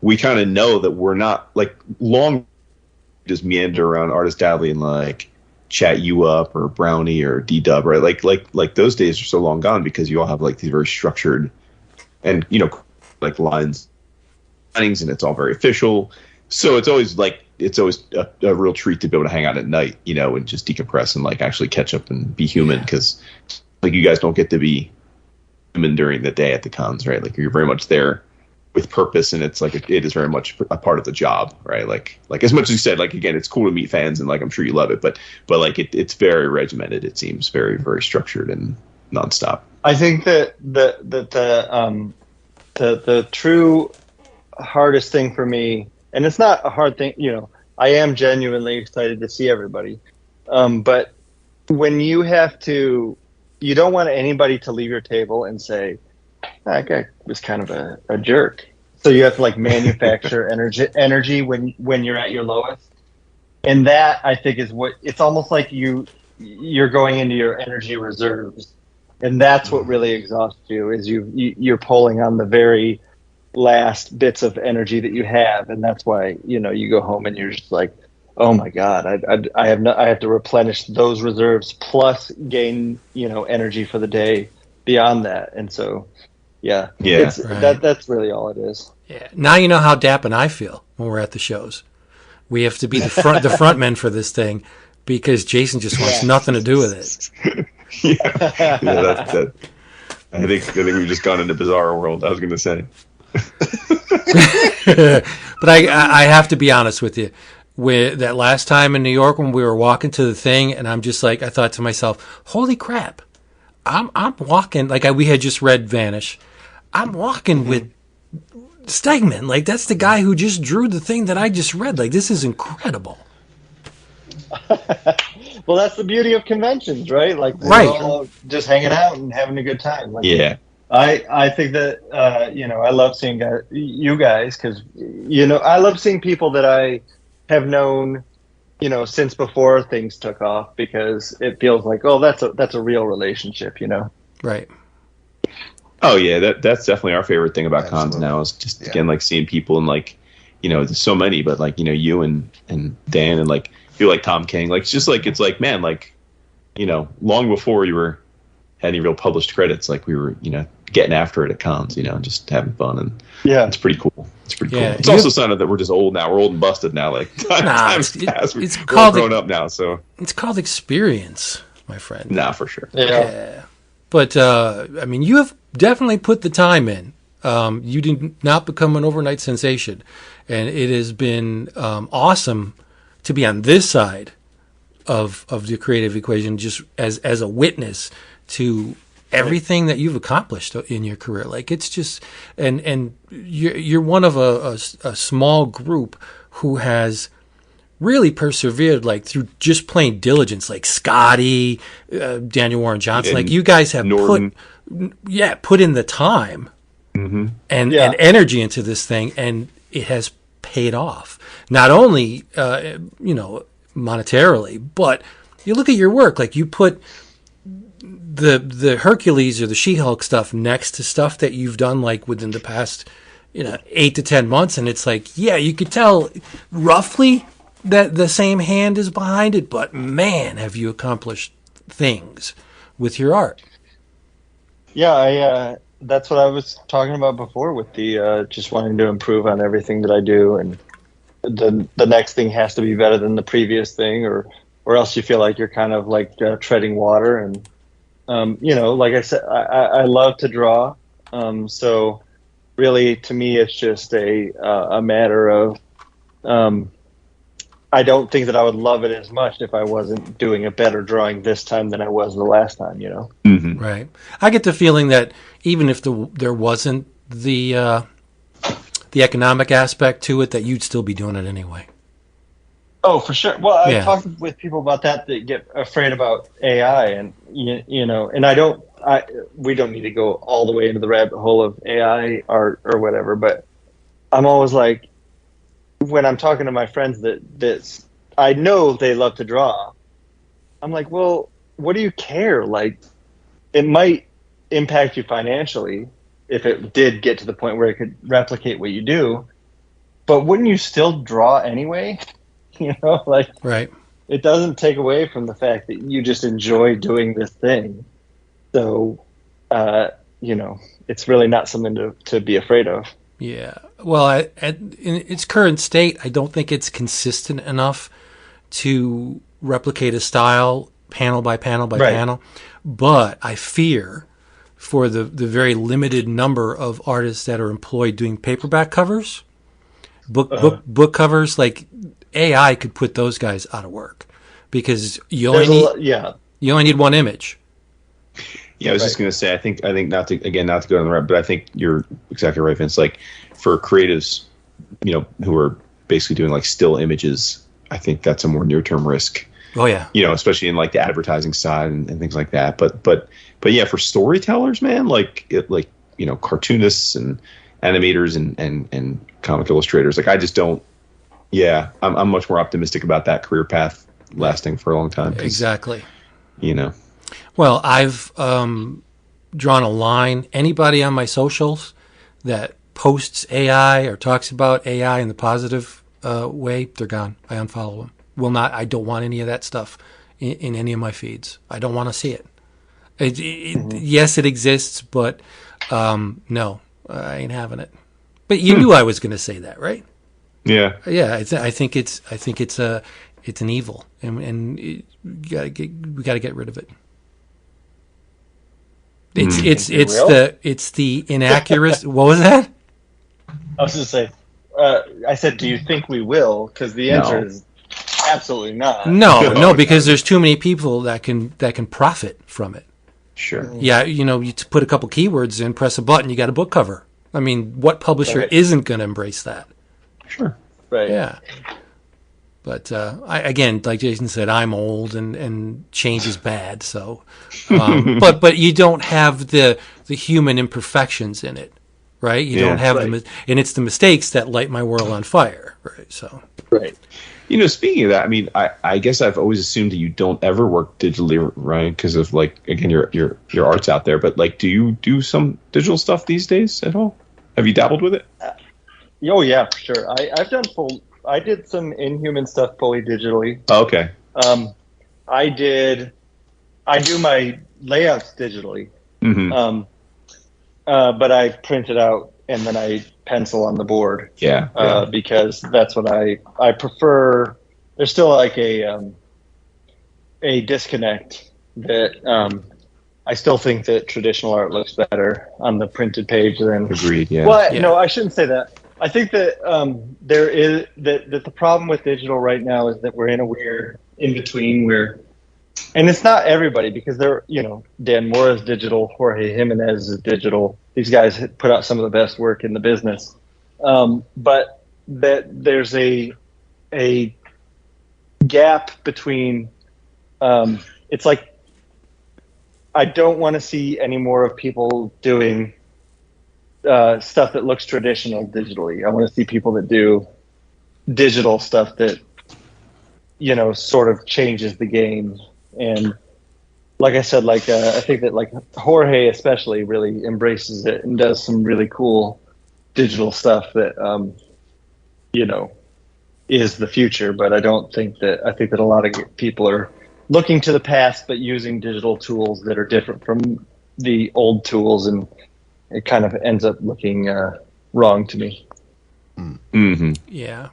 we kind of know that we're not like long just meander around Artist Alley and like chat you up or Brownie or D-Dub, right? Like those days are so long gone because you all have like these very structured and like lines, and it's all very official. So it's always a real treat to be able to hang out at night, and just decompress and like actually catch up and be human, because like you guys don't get to be human during the day at the cons, right? Like you're very much there with purpose, and it's like it is very much a part of the job, right? Like as much as you said, like again, it's cool to meet fans and like I'm sure you love it, but like it's very regimented. It seems very, very structured and nonstop. I think that the true hardest thing for me, and it's not a hard thing, I am genuinely excited to see everybody, but when you don't want anybody to leave your table and say, that guy was kind of a jerk. So you have to like manufacture energy when you're at your lowest. And that I think is it's almost like you're going into your energy reserves. And that's what really exhausts you, is you're pulling on the very last bits of energy that you have. And that's why, you go home and you're just like, oh my God, I have to replenish those reserves plus gain, energy for the day beyond that. And so, yeah, right. That's really all it is. Yeah. Now you know how Dap and I feel when we're at the shows. We have to be the front men for this thing because Jason just wants nothing to do with it. That. I think we've just gone into bizarre world. I was going to say, but I have to be honest with you. With that last time in New York when we were walking to the thing, and I'm just like, I thought to myself, holy crap, I'm walking, like we had just read Vanish. I'm walking with Stegman. Like, that's the guy who just drew the thing that I just read. Like, this is incredible. Well, that's the beauty of conventions, right? Like, we're all just hanging out and having a good time. Like, I think that, I love seeing you guys because, I love seeing people that I have known, since before things took off, because it feels like, oh, that's a real relationship, Right. Oh yeah, that's definitely our favorite thing about cons now is just again like seeing people and like, there's so many, but like, you and Dan and like people like Tom King, like it's just like it's like, man, like, long before you had any real published credits, like we were, getting after it at cons, just having fun, and it's pretty cool. It's pretty cool. It's also something that we're just old now. We're old and busted now. Like times past. We're all grown up now. So it's called experience, my friend. Nah, for sure. Yeah. But you have definitely put the time in. You did not become an overnight sensation, and it has been awesome to be on this side of the creative equation, just as a witness to everything that you've accomplished in your career. Like it's just, and you're one of a small group who has really persevered, like through just plain diligence, like Scotty, Daniel Warren Johnson, like you guys have Norton. put in the time and energy into this thing, and it has paid off. Not only, monetarily, but you look at your work, like you put the Hercules or the She-Hulk stuff next to stuff that you've done like within the past 8 to 10 months, and it's like, yeah, you could tell roughly that the same hand is behind it, but man, have you accomplished things with your art. Yeah, that's what I was talking about before with the just wanting to improve on everything that I do, and the next thing has to be better than the previous thing, or else you feel like you're kind of like treading water. And like I said, I love to draw, so really to me it's just a matter of I don't think that I would love it as much if I wasn't doing a better drawing this time than I was the last time, Mm-hmm. Right. I get the feeling that even if there wasn't the economic aspect to it, that you'd still be doing it anyway. Oh, for sure. Well, I talk with people about that get afraid about AI, and and we don't need to go all the way into the rabbit hole of AI art or whatever, but I'm always like, when I'm talking to my friends that I know they love to draw, I'm like, well, what do you care? Like, it might impact you financially if it did get to the point where it could replicate what you do, but wouldn't you still draw anyway? Right. It doesn't take away from the fact that you just enjoy doing this thing. So, it's really not something to be afraid of. Yeah. Well, in its current state, I don't think it's consistent enough to replicate a style panel by panel by panel. But I fear for the very limited number of artists that are employed doing paperback covers, book covers, like AI could put those guys out of work because you only need one image. Yeah, I was just going to say, I think not to go on the right, but I think you're exactly right, Vince. Like for creatives, who are basically doing like still images, I think that's a more near-term risk. Oh yeah. Especially in like the advertising side and things like that. But yeah, for storytellers, man, cartoonists and animators and comic illustrators, like I just don't. Yeah, I'm much more optimistic about that career path lasting for a long time. Exactly. Well, I've drawn a line. Anybody on my socials that posts AI or talks about AI in the positive way, they're gone. I unfollow them. I don't want any of that stuff in any of my feeds. I don't want to see it. Yes, it exists, but no, I ain't having it. But you knew I was going to say that, right? Yeah. Yeah, I think it's an evil, and we got to get rid of it. It's the inaccurate. What was that? I was just say, I said, do you think we will? Because the answer is absolutely not. No, because there's too many people that can profit from it. Sure. Yeah, you put a couple keywords in, press a button, you got a book cover. I mean, what publisher isn't going to embrace that? Sure. Right. Yeah. But again, like Jason said, I'm old and change is bad. So, but you don't have the human imperfections in it, right? You don't have them, and it's the mistakes that light my world on fire, right? So, right. Speaking of that, I mean, I guess I've always assumed that you don't ever work digitally, right? Because of your art's out there. But do you do some digital stuff these days at all? Have you dabbled with it? Oh yeah, for sure. I did some Inhuman stuff fully digitally. Oh, okay. I do my layouts digitally. Mm-hmm. But I print it out and then I pencil on the board. Yeah. Because that's what I prefer. There's still like a disconnect that I still think that traditional art looks better on the printed page than. Agreed. Yeah. Well, no, I shouldn't say that. I think that there is that the problem with digital right now is that we're in a weird in between where And it's not everybody, because they're, Dan Moore is digital, Jorge Jimenez is digital. These guys put out some of the best work in the business. But that there's a gap between, it's like, I don't want to see any more of people doing stuff that looks traditional digitally. I want to see people that do digital stuff that, sort of changes the game. And like I said, I think that Jorge especially really embraces it and does some really cool digital stuff that, is the future. But I think that a lot of people are looking to the past, but using digital tools that are different from the old tools, and it kind of ends up looking wrong to me. Mm-hmm. Yeah.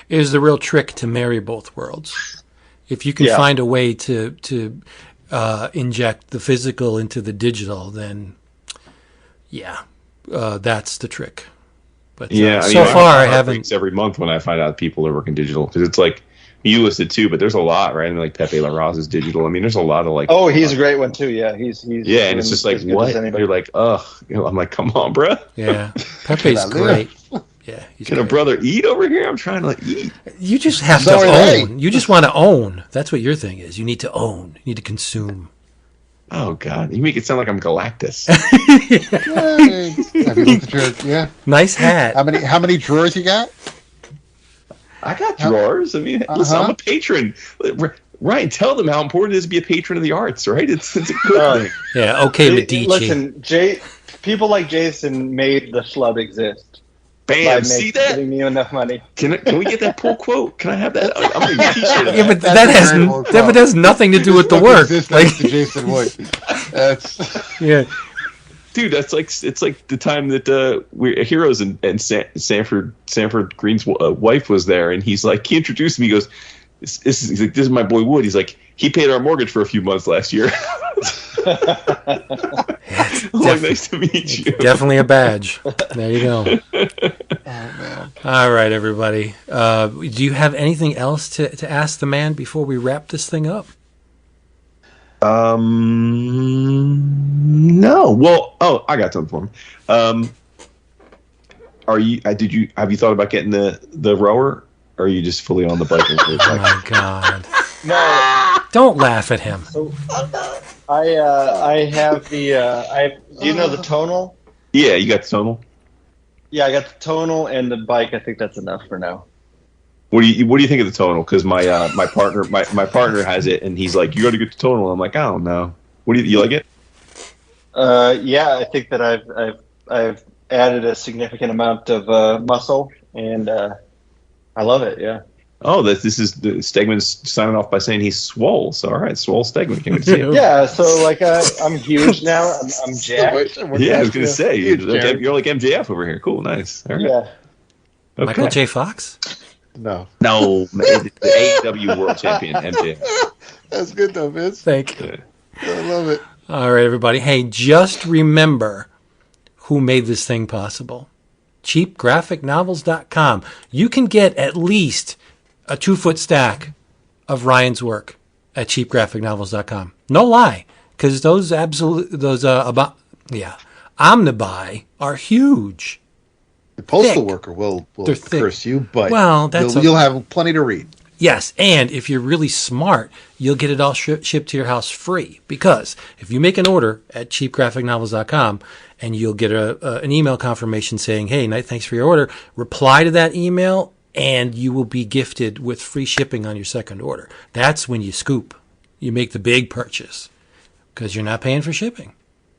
It is the real trick to marry both worlds. If you can find a way to inject the physical into the digital, then that's the trick. But so far I haven't. Every month when I find out people are working digital, because it's like you listed too, but there's a lot, right? I mean, like Pepe Larraz is digital. I mean, there's a lot of like. Oh, he's a great one too. Yeah, he's and it's just like what you're like. Ugh, I'm like, come on, bro. Yeah, Pepe's great. Yeah, can a brother eat over here? I'm trying to eat. You just have to own. You just want to own. That's what your thing is. You need to own. You need to consume. Oh God, you make it sound like I'm Galactus. Have you looked at your Nice hat. How many drawers you got? I got drawers. I mean, listen, I'm a patron. Ryan, tell them how important it is to be a patron of the arts, right? It's a good thing. Yeah, okay, Medici. Listen, people like Jason made the Schlub exist. Bam! See that? Giving me enough money. Can we get that pull quote? Can I have that? I'm gonna get a T-shirt. Yeah, but that has nothing to do with the work. Like to Jason Wood. That's dude. That's like it's like the time that we're Heroes and Sanford Green's wife was there, and he's like he introduced me. He goes, "This is my boy Wood." He's like, he paid our mortgage for a few months last year. Nice to meet you. Definitely a badge. There you go. All right, everybody. Do you have anything else to ask the man before we wrap this thing up? No. Well, I got something for him. Have you thought about getting the rower, or are you just fully on the bike? Oh my God. No. Don't laugh at him. So, I have the do you know the tonal? Yeah, you got the tonal? Yeah, I got the tonal and the bike. I think that's enough for now. What do you think of the tonal? Because my partner has it, and he's like, "You got to get the tonal." I'm like, "I don't know." What do you like it? Yeah, I think that I've added a significant amount of muscle, and I love it. Yeah. Oh, this is Stegman's signing off by saying he's swole. So all right, swole Stegman. Can't wait to see it. Yeah, so I'm huge now. I'm jacked. Yeah, I was gonna say you're like MJF over here. Cool, nice. All right. Yeah. Okay. Michael J. Fox? No, the AEW World Champion MJF. That's good though, Vince. Thank you. I love it. All right, everybody. Hey, just remember who made this thing possible. CheapGraphicNovels.com. You can get at least a 2-foot stack of Ryan's work at CheapGraphicNovels.com. No lie, because those omnibuy are huge. The postal Thick. worker will They're thick. curse you, but that's you'll have plenty to read. Yes, and if you're really smart, you'll get it all shipped to your house free. Because if you make an order at cheapgraphicnovels.com and you'll get an email confirmation saying, "Hey, thanks for your order," reply to that email and you will be gifted with free shipping on your second order. That's when you scoop. You make the big purchase because you're not paying for shipping.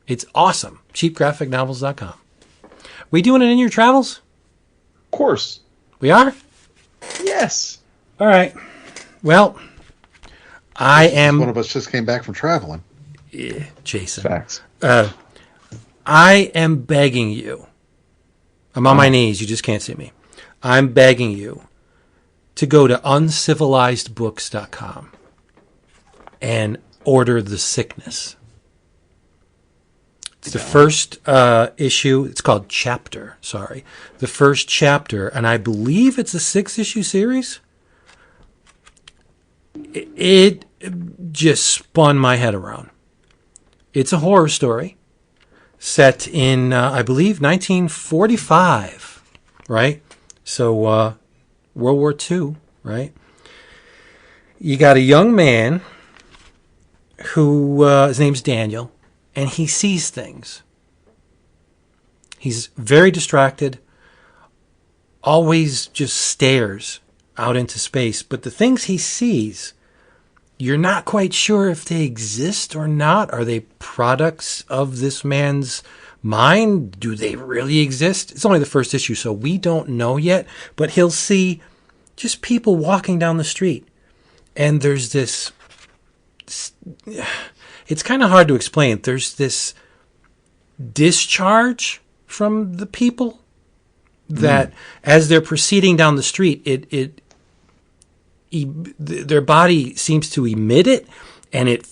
It's awesome. cheapgraphicnovels.com. We doing it in your travels? Of course. We are? Yes. All right. Well, One of us just came back from traveling. Yeah, Jason. Facts. I am begging you. I'm on my knees. You just can't see me. I'm begging you to go to uncivilizedbooks.com and order The Sickness. It's the first issue. It's called Chapter. Sorry. The first chapter, and I believe it's a 6-issue series. It just spun my head around. It's a horror story set in, I believe, 1945, right? So World War II, right? You got a young man who, his name's Daniel, and he sees things. He's very distracted, always just stares out into space. But the things he sees, you're not quite sure if they exist or not. Are they products of this man's mind? Do they really exist? It's only the first issue, so we don't know yet. But he'll see just people walking down the street. And there's this... It's kind of hard to explain. There's this discharge from the people that as they're proceeding down the street, their body seems to emit it, and it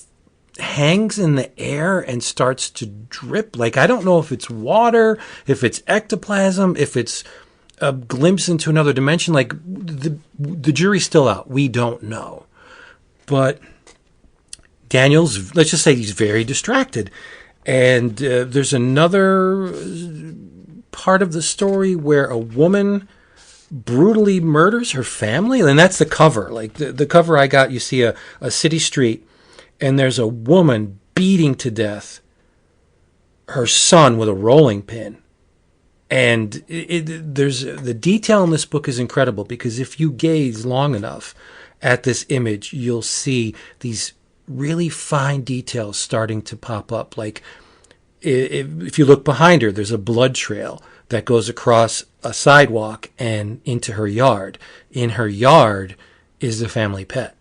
hangs in the air and starts to drip. Like, I don't know if it's water, if it's ectoplasm, if it's a glimpse into another dimension. Like, the jury's still out. We don't know. But Daniel's, let's just say he's very distracted. And there's another part of the story where a woman brutally murders her family. And that's the cover. Like the cover I got, you see a city street, and there's a woman beating to death her son with a rolling pin. And there's the detail in this book is incredible, because if you gaze long enough at this image, you'll see these really fine details starting to pop up. Like if you look behind her, there's a blood trail that goes across a sidewalk and into her yard. In her yard is the family pet.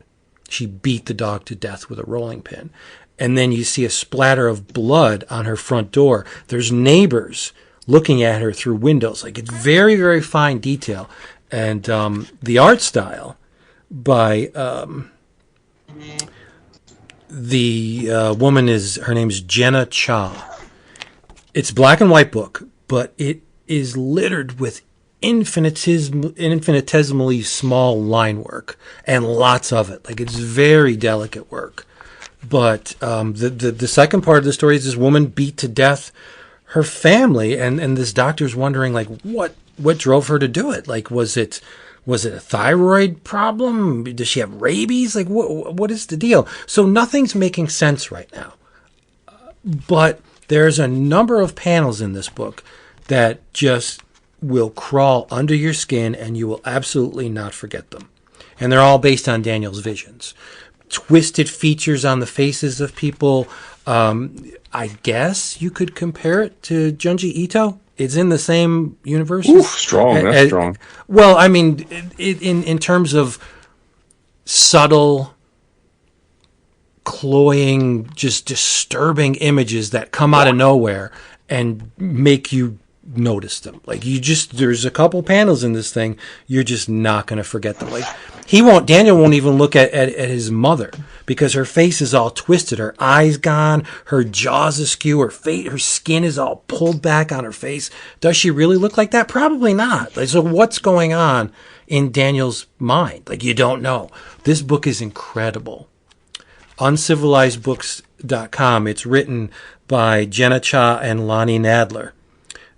She beat the dog to death with a rolling pin. And then you see a splatter of blood on her front door. There's neighbors looking at her through windows. Like, it's very, very fine detail. And the art style by the woman her name's Jenna Cha. It's a black and white book, but it is littered with infinitesimally small line work, and lots of it. Like, it's very delicate work. But the second part of the story is this woman beat to death her family, and this doctor's wondering, like, what drove her to do it? Like, was it a thyroid problem? Does she have rabies? Like, what is the deal? So nothing's making sense right now. But there's a number of panels in this book that just will crawl under your skin, and you will absolutely not forget them. And they're all based on Daniel's visions. Twisted features on the faces of people. I guess you could compare it to Junji Ito. It's in the same universe. Ooh, strong. That's strong. Well, I mean, in terms of subtle, cloying, just disturbing images that come out of nowhere and make you notice them. Like, there's a couple panels in this thing, you're just not going to forget them. Like, Daniel won't even look at his mother, because her face is all twisted, her eyes gone, her jaws askew, her skin is all pulled back on her face. Does she really look like that? Probably not. Like, so what's going on in Daniel's mind? Like, you don't know. This book is incredible. Uncivilizedbooks.com. It's written by Jenna Cha and Lonnie Nadler.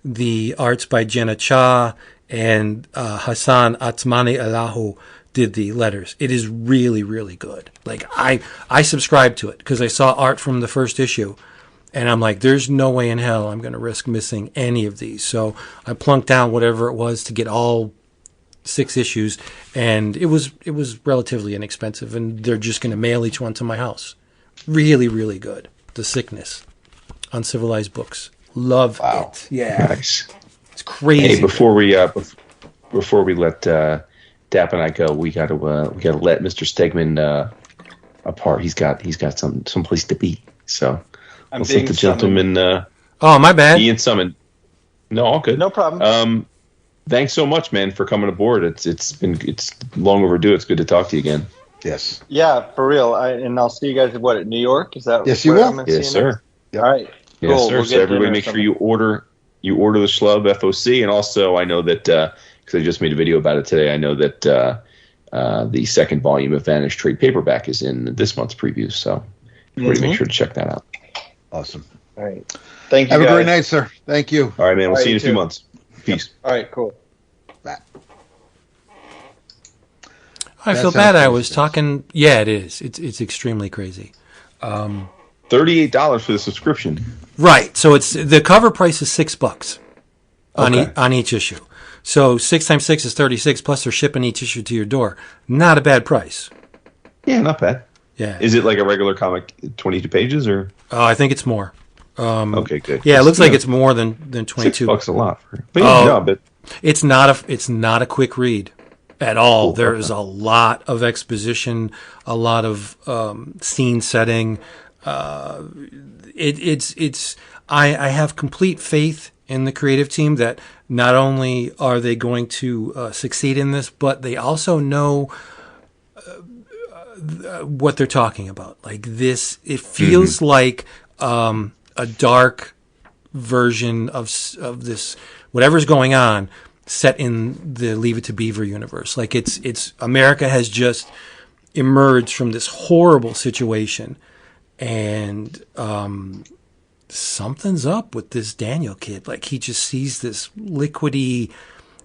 The art's by Jenna Cha, and Hassan Atmani Allahu did the letters. It is really, really good. Like, I subscribed to it because I saw art from the first issue, and I'm like, there's no way in hell I'm going to risk missing any of these. So I plunked down whatever it was to get all 6 issues, and it was relatively inexpensive, and they're just going to mail each one to my house. Really, really good. The Sickness. Uncivilized Books. Love it. Yeah. Nice. It's crazy. Hey, before we let Dap and I go, we got to let Mr. Stegman apart. He's got some place to be. So let's let the gentleman. Oh, my bad. Ian summoned. No, all good. No problem. Thanks so much, man, for coming aboard. It's long overdue. It's good to talk to you again. Yes. Yeah, for real. And I'll see you guys at New York? Is that? Yes, you will. Yes, sir. Yep. All right. Yes, cool. sir. We'll So everybody, make sure you order the Schlub FOC, and also I know that because I just made a video about it today. I know that The second volume of Vanish trade paperback is in this month's previews, so everybody make sure to check that out. Awesome. All right. Thank you, Have guys. a great night, sir. Thank you. All right, man. We'll All see you in right, a few too. months. Peace. All right, cool. Bye. I That feel sounds bad. I crazy, was guys. talking. Yeah, it is. It's extremely crazy. $38 for the subscription. Right. So it's the cover price is $6 on Okay. on each issue. So 6 times 6 is 36. Plus they're shipping each issue to your door. Not a bad price. Yeah, not bad. Yeah. Is it like a regular comic, 22 pages, or? I think it's more. Okay, good. Yeah, it looks like it's more than 22. $6 a lot. But yeah, no, but It's not a quick read at all. There is a lot of exposition, a lot of scene setting. I have complete faith in the creative team that not only are they going to succeed in this, but they also know what they're talking about. Like this, it feels like a dark version of this, whatever's going on, set in the Leave It to Beaver universe. Like it's America has just emerged from this horrible situation, and something's up with this Daniel kid. Like he just sees this liquidy.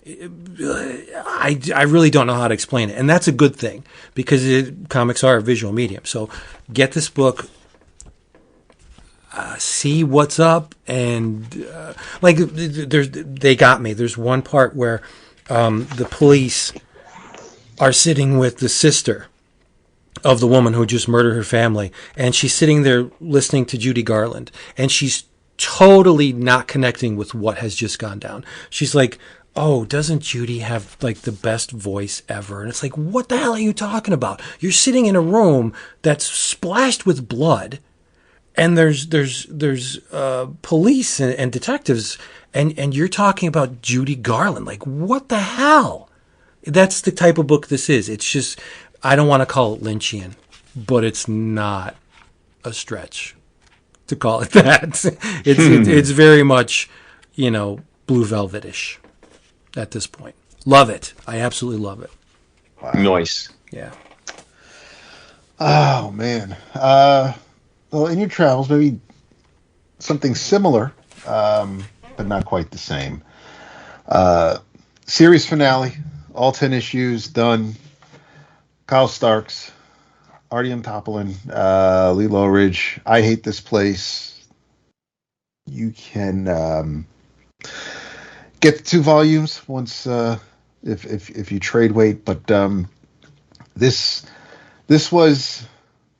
I really don't know how to explain it, and that's a good thing because comics are a visual medium. So get this book. See what's up, and they got me. There's one part where the police are sitting with the sister of the woman who just murdered her family, and she's sitting there listening to Judy Garland, and she's totally not connecting with what has just gone down. She's like, oh, doesn't Judy have like the best voice ever? And it's like, what the hell are you talking about? You're sitting in a room that's splashed with blood, and there's police and detectives, and you're talking about Judy Garland. Like, what the hell? That's the type of book this is. It's just, I don't want to call it Lynchian, but it's not a stretch to call it that. It's very much, Blue Velvet-ish at this point. Love it. I absolutely love it. nice. Yeah. Oh man. Well, in your travels, maybe something similar, but not quite the same. Series finale, all 10 issues done. Kyle Starks, Artie M. Topolin, Lee Lowridge. I Hate This Place. You can get the 2 volumes once if you trade weight, but this was.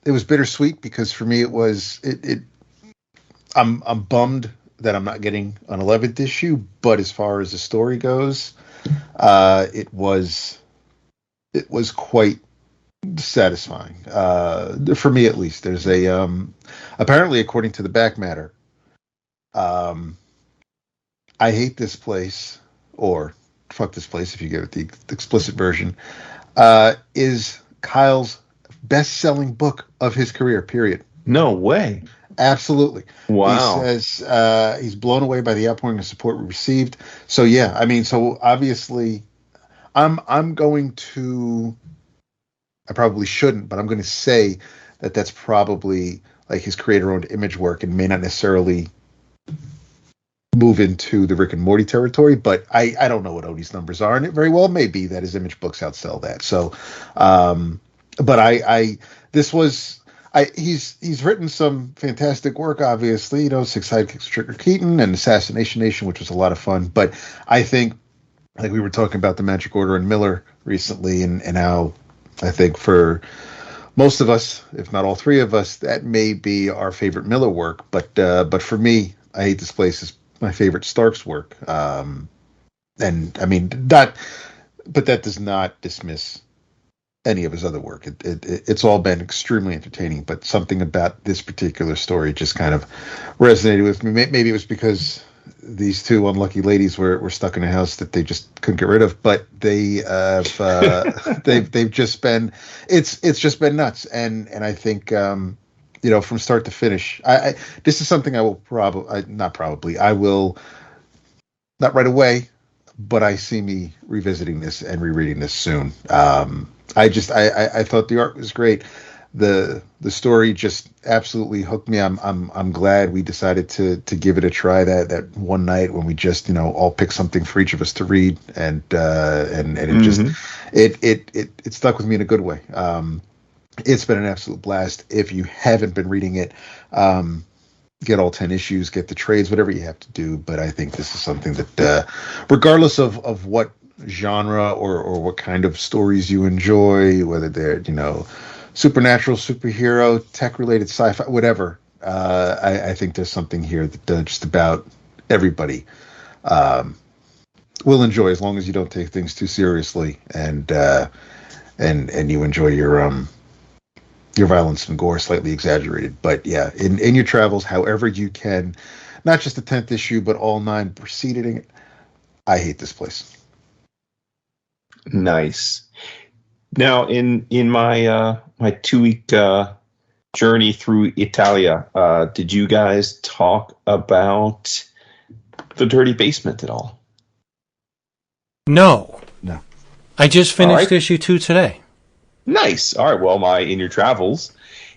It was bittersweet because for me I'm bummed that I'm not getting an 11th issue, but as far as the story goes, it was quite satisfying for me at least. There's a apparently, according to the back matter, I Hate This Place, or Fuck This Place if you give it the explicit version, is Kyle's best-selling book of his career, period. No way. Absolutely. Wow. He says he's blown away by the outpouring of support we received. So yeah, I mean, so obviously I'm going to, I probably shouldn't, but I'm going to say that that's probably like his creator-owned image work and may not necessarily move into the Rick and Morty territory, but I don't know what Odie's numbers are, and it very well may be that his image books outsell that. So but he's written some fantastic work, obviously, Six Sidekicks, Trigger Keaton, and Assassination Nation, which was a lot of fun. But I think, like we were talking about the Magic Order and Miller recently, and how I think for most of us, if not all 3 of us, that may be our favorite Miller work. But for me, I Hate This Place is my favorite Starks work. And I mean, but that does not dismiss any of his other work. It's all been extremely entertaining, but something about this particular story just kind of resonated with me. Maybe it was because these 2 unlucky ladies were stuck in a house that they just couldn't get rid of, but they've just been, it's just been nuts. And I think, from start to finish, this is something I will I will not right away, but I see me revisiting this and rereading this soon. I thought the art was great. The story just absolutely hooked me. I'm glad we decided to give it a try that one night when we just all picked something for each of us to read, and it just it stuck with me in a good way. It's been an absolute blast. If you haven't been reading it, get all 10 issues, get the trades, whatever you have to do. But I think this is something that, regardless of what genre or what kind of stories you enjoy, whether they're supernatural, superhero, tech-related, sci-fi, whatever, I think there's something here that just about everybody will enjoy, as long as you don't take things too seriously and you enjoy your violence and gore slightly exaggerated. But yeah, in your travels, however you can, not just the 10th issue, but all 9 preceding it. I hate this place. Nice. Now, in my my 2-week journey through Italia, did you guys talk about the Dirty Basement at all? No. I just finished right. issue 2 today. Nice. All right. Well, my In Your Travels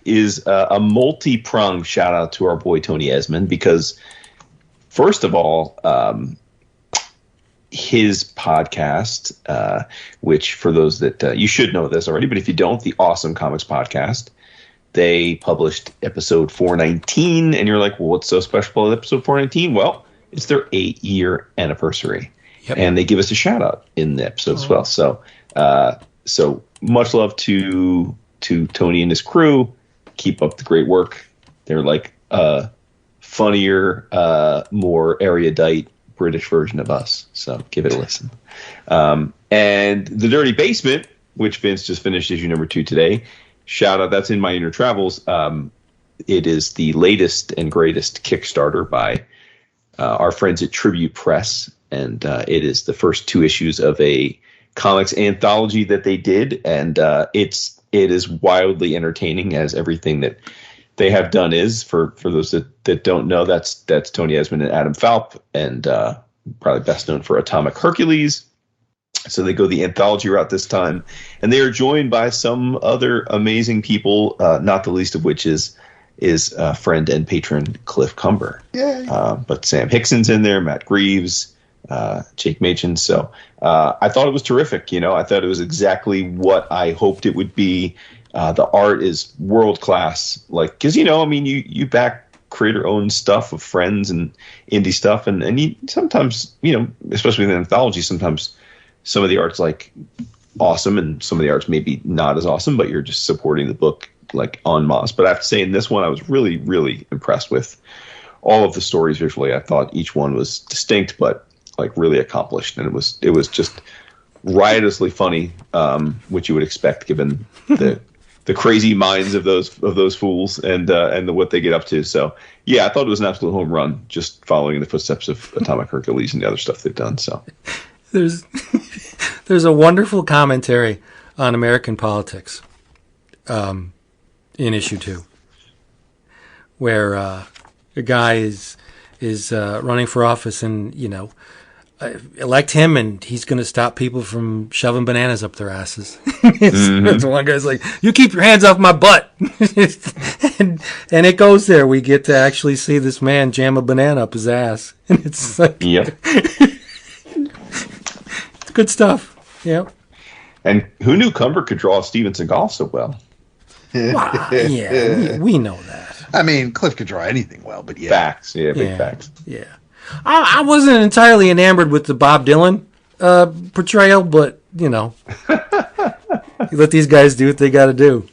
is a multi-pronged shout out to our boy Tony Esmond, because first of all, his podcast, which for those that you should know this already, but if you don't, the Awesome Comics Podcast, they published episode 419, and you're like, well, what's so special about episode 419? Well, it's their 8-year anniversary, and they give us a shout out in the episode as well. So much love to Tony and his crew. Keep up the great work. They're like funnier, more erudite British version of us. So give it a listen. And The Dirty Basement, which Vince just finished issue number 2 today. Shout out, that's in my Inner Travels. It is the latest and greatest Kickstarter by our friends at Tribute Press. And it is the first 2 issues of a comics anthology that they did, and it is wildly entertaining, as everything that they have done is. For those that don't know, that's Tony Esmond and Adam Falp, and probably best known for Atomic Hercules. So they go the anthology route this time, and they are joined by some other amazing people, not the least of which is friend and patron Cliff Cumber. But Sam Hickson's in there, Matt Greaves, Jake Machen. So I thought it was terrific. I thought it was exactly what I hoped it would be. The art is world class, because you back creator owned stuff of friends and indie stuff, and you sometimes, especially in an anthology, sometimes some of the art's like awesome and some of the art's maybe not as awesome, but you're just supporting the book like en masse. But I have to say, in this one, I was really, really impressed with all of the stories visually. I thought each one was distinct, but like really accomplished, and it was just riotously funny, which you would expect given the crazy minds of those fools and what they get up to. So yeah, I thought it was an absolute home run, just following in the footsteps of Atomic Hercules and the other stuff they've done. So there's a wonderful commentary on American politics in issue 2, where a guy is running for office, and elect him, and he's going to stop people from shoving bananas up their asses. One guy's like, "You keep your hands off my butt," and it goes there. We get to actually see this man jam a banana up his ass, and it's like, it's good stuff. Yep. And who knew Cumber could draw Steven Seagal so well? Wow, yeah, we know that. I mean, Cliff could draw anything well, but yeah. Facts. Yeah, big facts. Yeah. I wasn't entirely enamored with the Bob Dylan portrayal, but, you let these guys do what they got to do.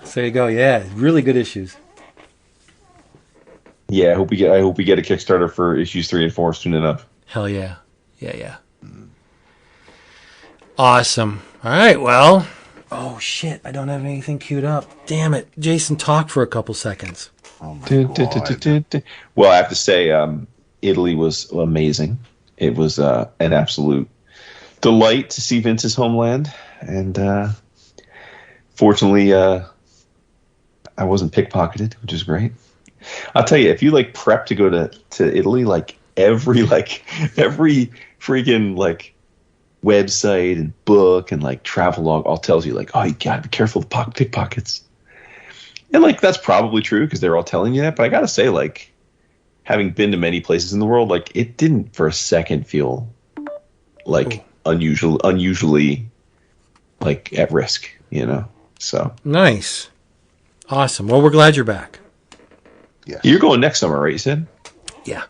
So there you go. Yeah, really good issues. Yeah, I hope we get a Kickstarter for issues 3 and 4 soon enough. Hell yeah. Yeah. Awesome. All right, well. Oh, shit. I don't have anything queued up. Damn it. Jason, talk for a couple seconds. Oh my God. Well, I have to say, Italy was amazing. It was an absolute delight to see Vince's homeland, and fortunately, I wasn't pickpocketed, which is great. I'll tell you, if you prep to go to Italy, every freaking website and book and like travelog all tells you like, oh, you gotta be careful of pickpockets. And like that's probably true because they're all telling you that. But I gotta say, like, having been to many places in the world, like it didn't for a second feel like unusually like at risk, you know. So nice, awesome. Well, we're glad you're back. Yeah, you're going next summer, right? You said. Yeah.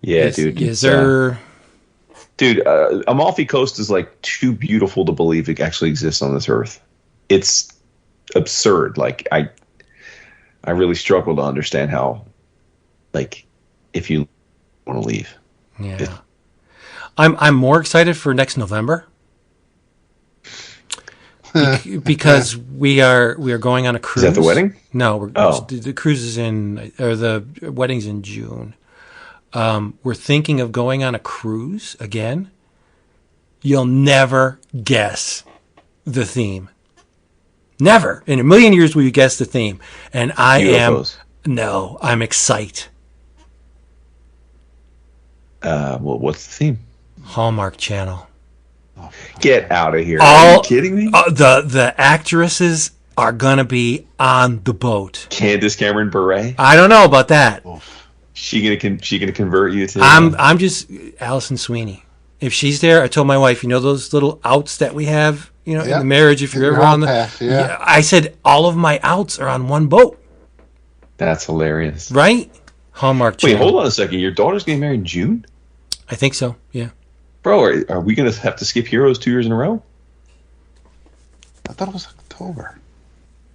Yeah, dude. Is there? Dude, Amalfi Coast is like too beautiful to believe it actually exists on this earth. It's absurd. Like I really struggle to understand how, like, if you want to leave. Yeah. I'm more excited for next November because we are going on a cruise. Is that the wedding? No, the cruise is the wedding's in June. We're thinking of going on a cruise again. You'll never guess the theme. Never in a million years will you guess the theme. And UFOs. I'm excited. Well, what's the theme? Hallmark Channel. Get out of here. Are you kidding me? The actresses are going to be on the boat. Candace Cameron Bure? I don't know about that. She gonna convert you to? I'm just Allison Sweeney. If she's there, I told my wife, you know those little outs that we have, in the marriage. If you're ever on the, I said all of my outs are on one boat. That's hilarious, right? Hallmark Channel. Wait, hold on a second. Your daughter's getting married in June? I think so. Yeah. Bro, are we gonna have to skip Heroes 2 years in a row? I thought it was October.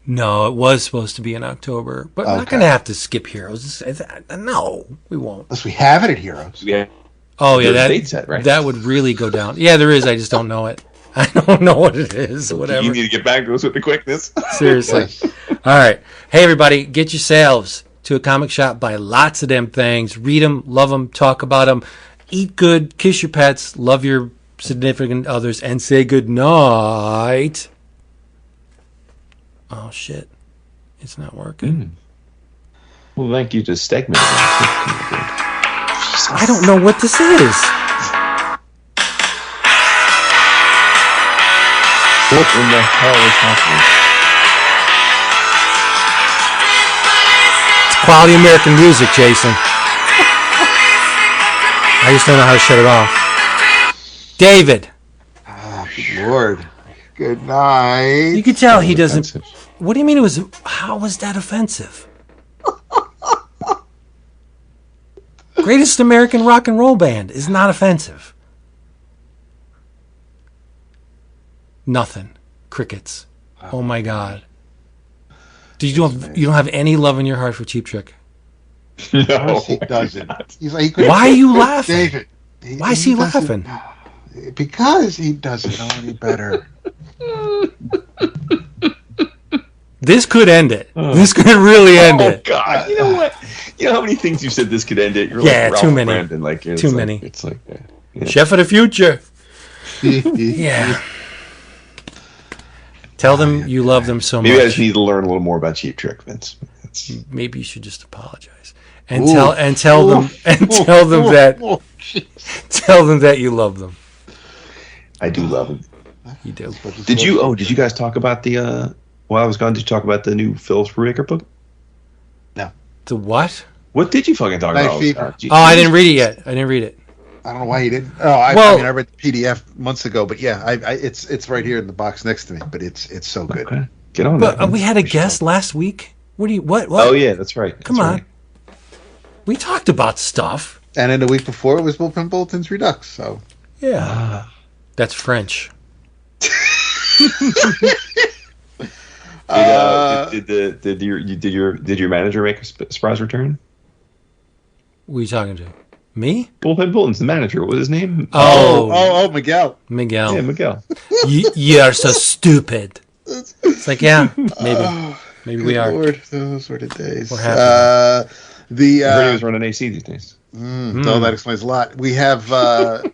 No, it was supposed to be in October, but we're not going to have to skip Heroes. No, we won't. Unless we have it at Heroes. Yeah. Oh, yeah, right? That would really go down. Yeah, there is. I just don't know it. I don't know what it is. Whatever. You need to get back to us with the quickness. Seriously. All right. Hey, everybody, get yourselves to a comic shop. Buy lots of them things. Read them, love them, talk about them. Eat good, kiss your pets, love your significant others, and say good night. Oh, shit. It's not working. Well, thank you to Stegman. I don't know what this is. What in the hell is happening? It's quality American music, Jason. I just don't know how to shut it off. David. Oh, good Lord. Good night. You can tell he doesn't... Offensive. What do you mean it was... How was that offensive? Greatest American rock and roll band is not offensive. Nothing. Crickets. Oh my God. You don't have any love in your heart for Cheap Trick? No, he doesn't. He's like, why are you laughing? David. Why is he laughing? Because he doesn't know any better. This could end it. This could really end it. Oh God! You know what? You know how many things you said this could end it? You're like Ralph too many. Brandon, like, too many. It's like Chef of the future. Yeah. Tell them you love them so much. Maybe I just need to learn a little more about Cheap Trick, Vince. Maybe you should just apologize and tell them that you love them. I do love them. You do. Did you guys talk about the? While I was gone, did you talk about the new Phillips Brubaker book? No. The what? What did you fucking talk about? I didn't read it yet. I didn't read it. I don't know why he didn't. Oh, I read the PDF months ago, but yeah, it's right here in the box next to me. But it's so good. Okay. Get on that. But we had a guest last week. What? Oh yeah, that's right. Come on. Right. We talked about stuff. And then the week before it was Bullpen Bulletins Redux. So yeah, that's French. Did your manager make a surprise return? Who are you talking to? Me? Bullpen Bulletin's the manager. What was his name? Oh, Miguel. Miguel. Yeah, Miguel. You are so stupid. It's like, yeah, maybe we are. Lord, those were the days. We're happy. I heard he was running AC these days. No, that explains a lot. We have the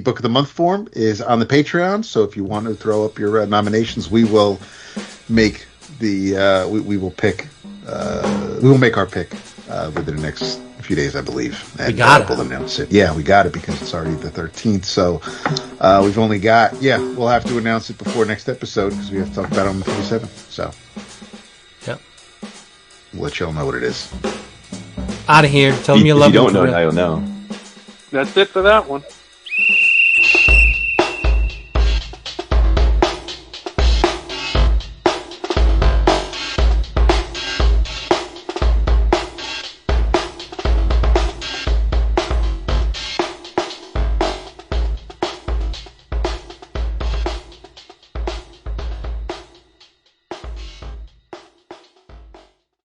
Book of the Month form is on the Patreon. So if you want to throw up your nominations, we will make we will pick. We will make our pick within the next few few days, I believe. And we got it. We'll announce it. Yeah, we got it because it's already the 13th. So we've only got, we'll have to announce it before next episode because we have to talk about it on the 27th. So, yep. We'll let y'all know what it is. Out of here. Tell them you love them. If you don't know, now you'll know. That's it for that one.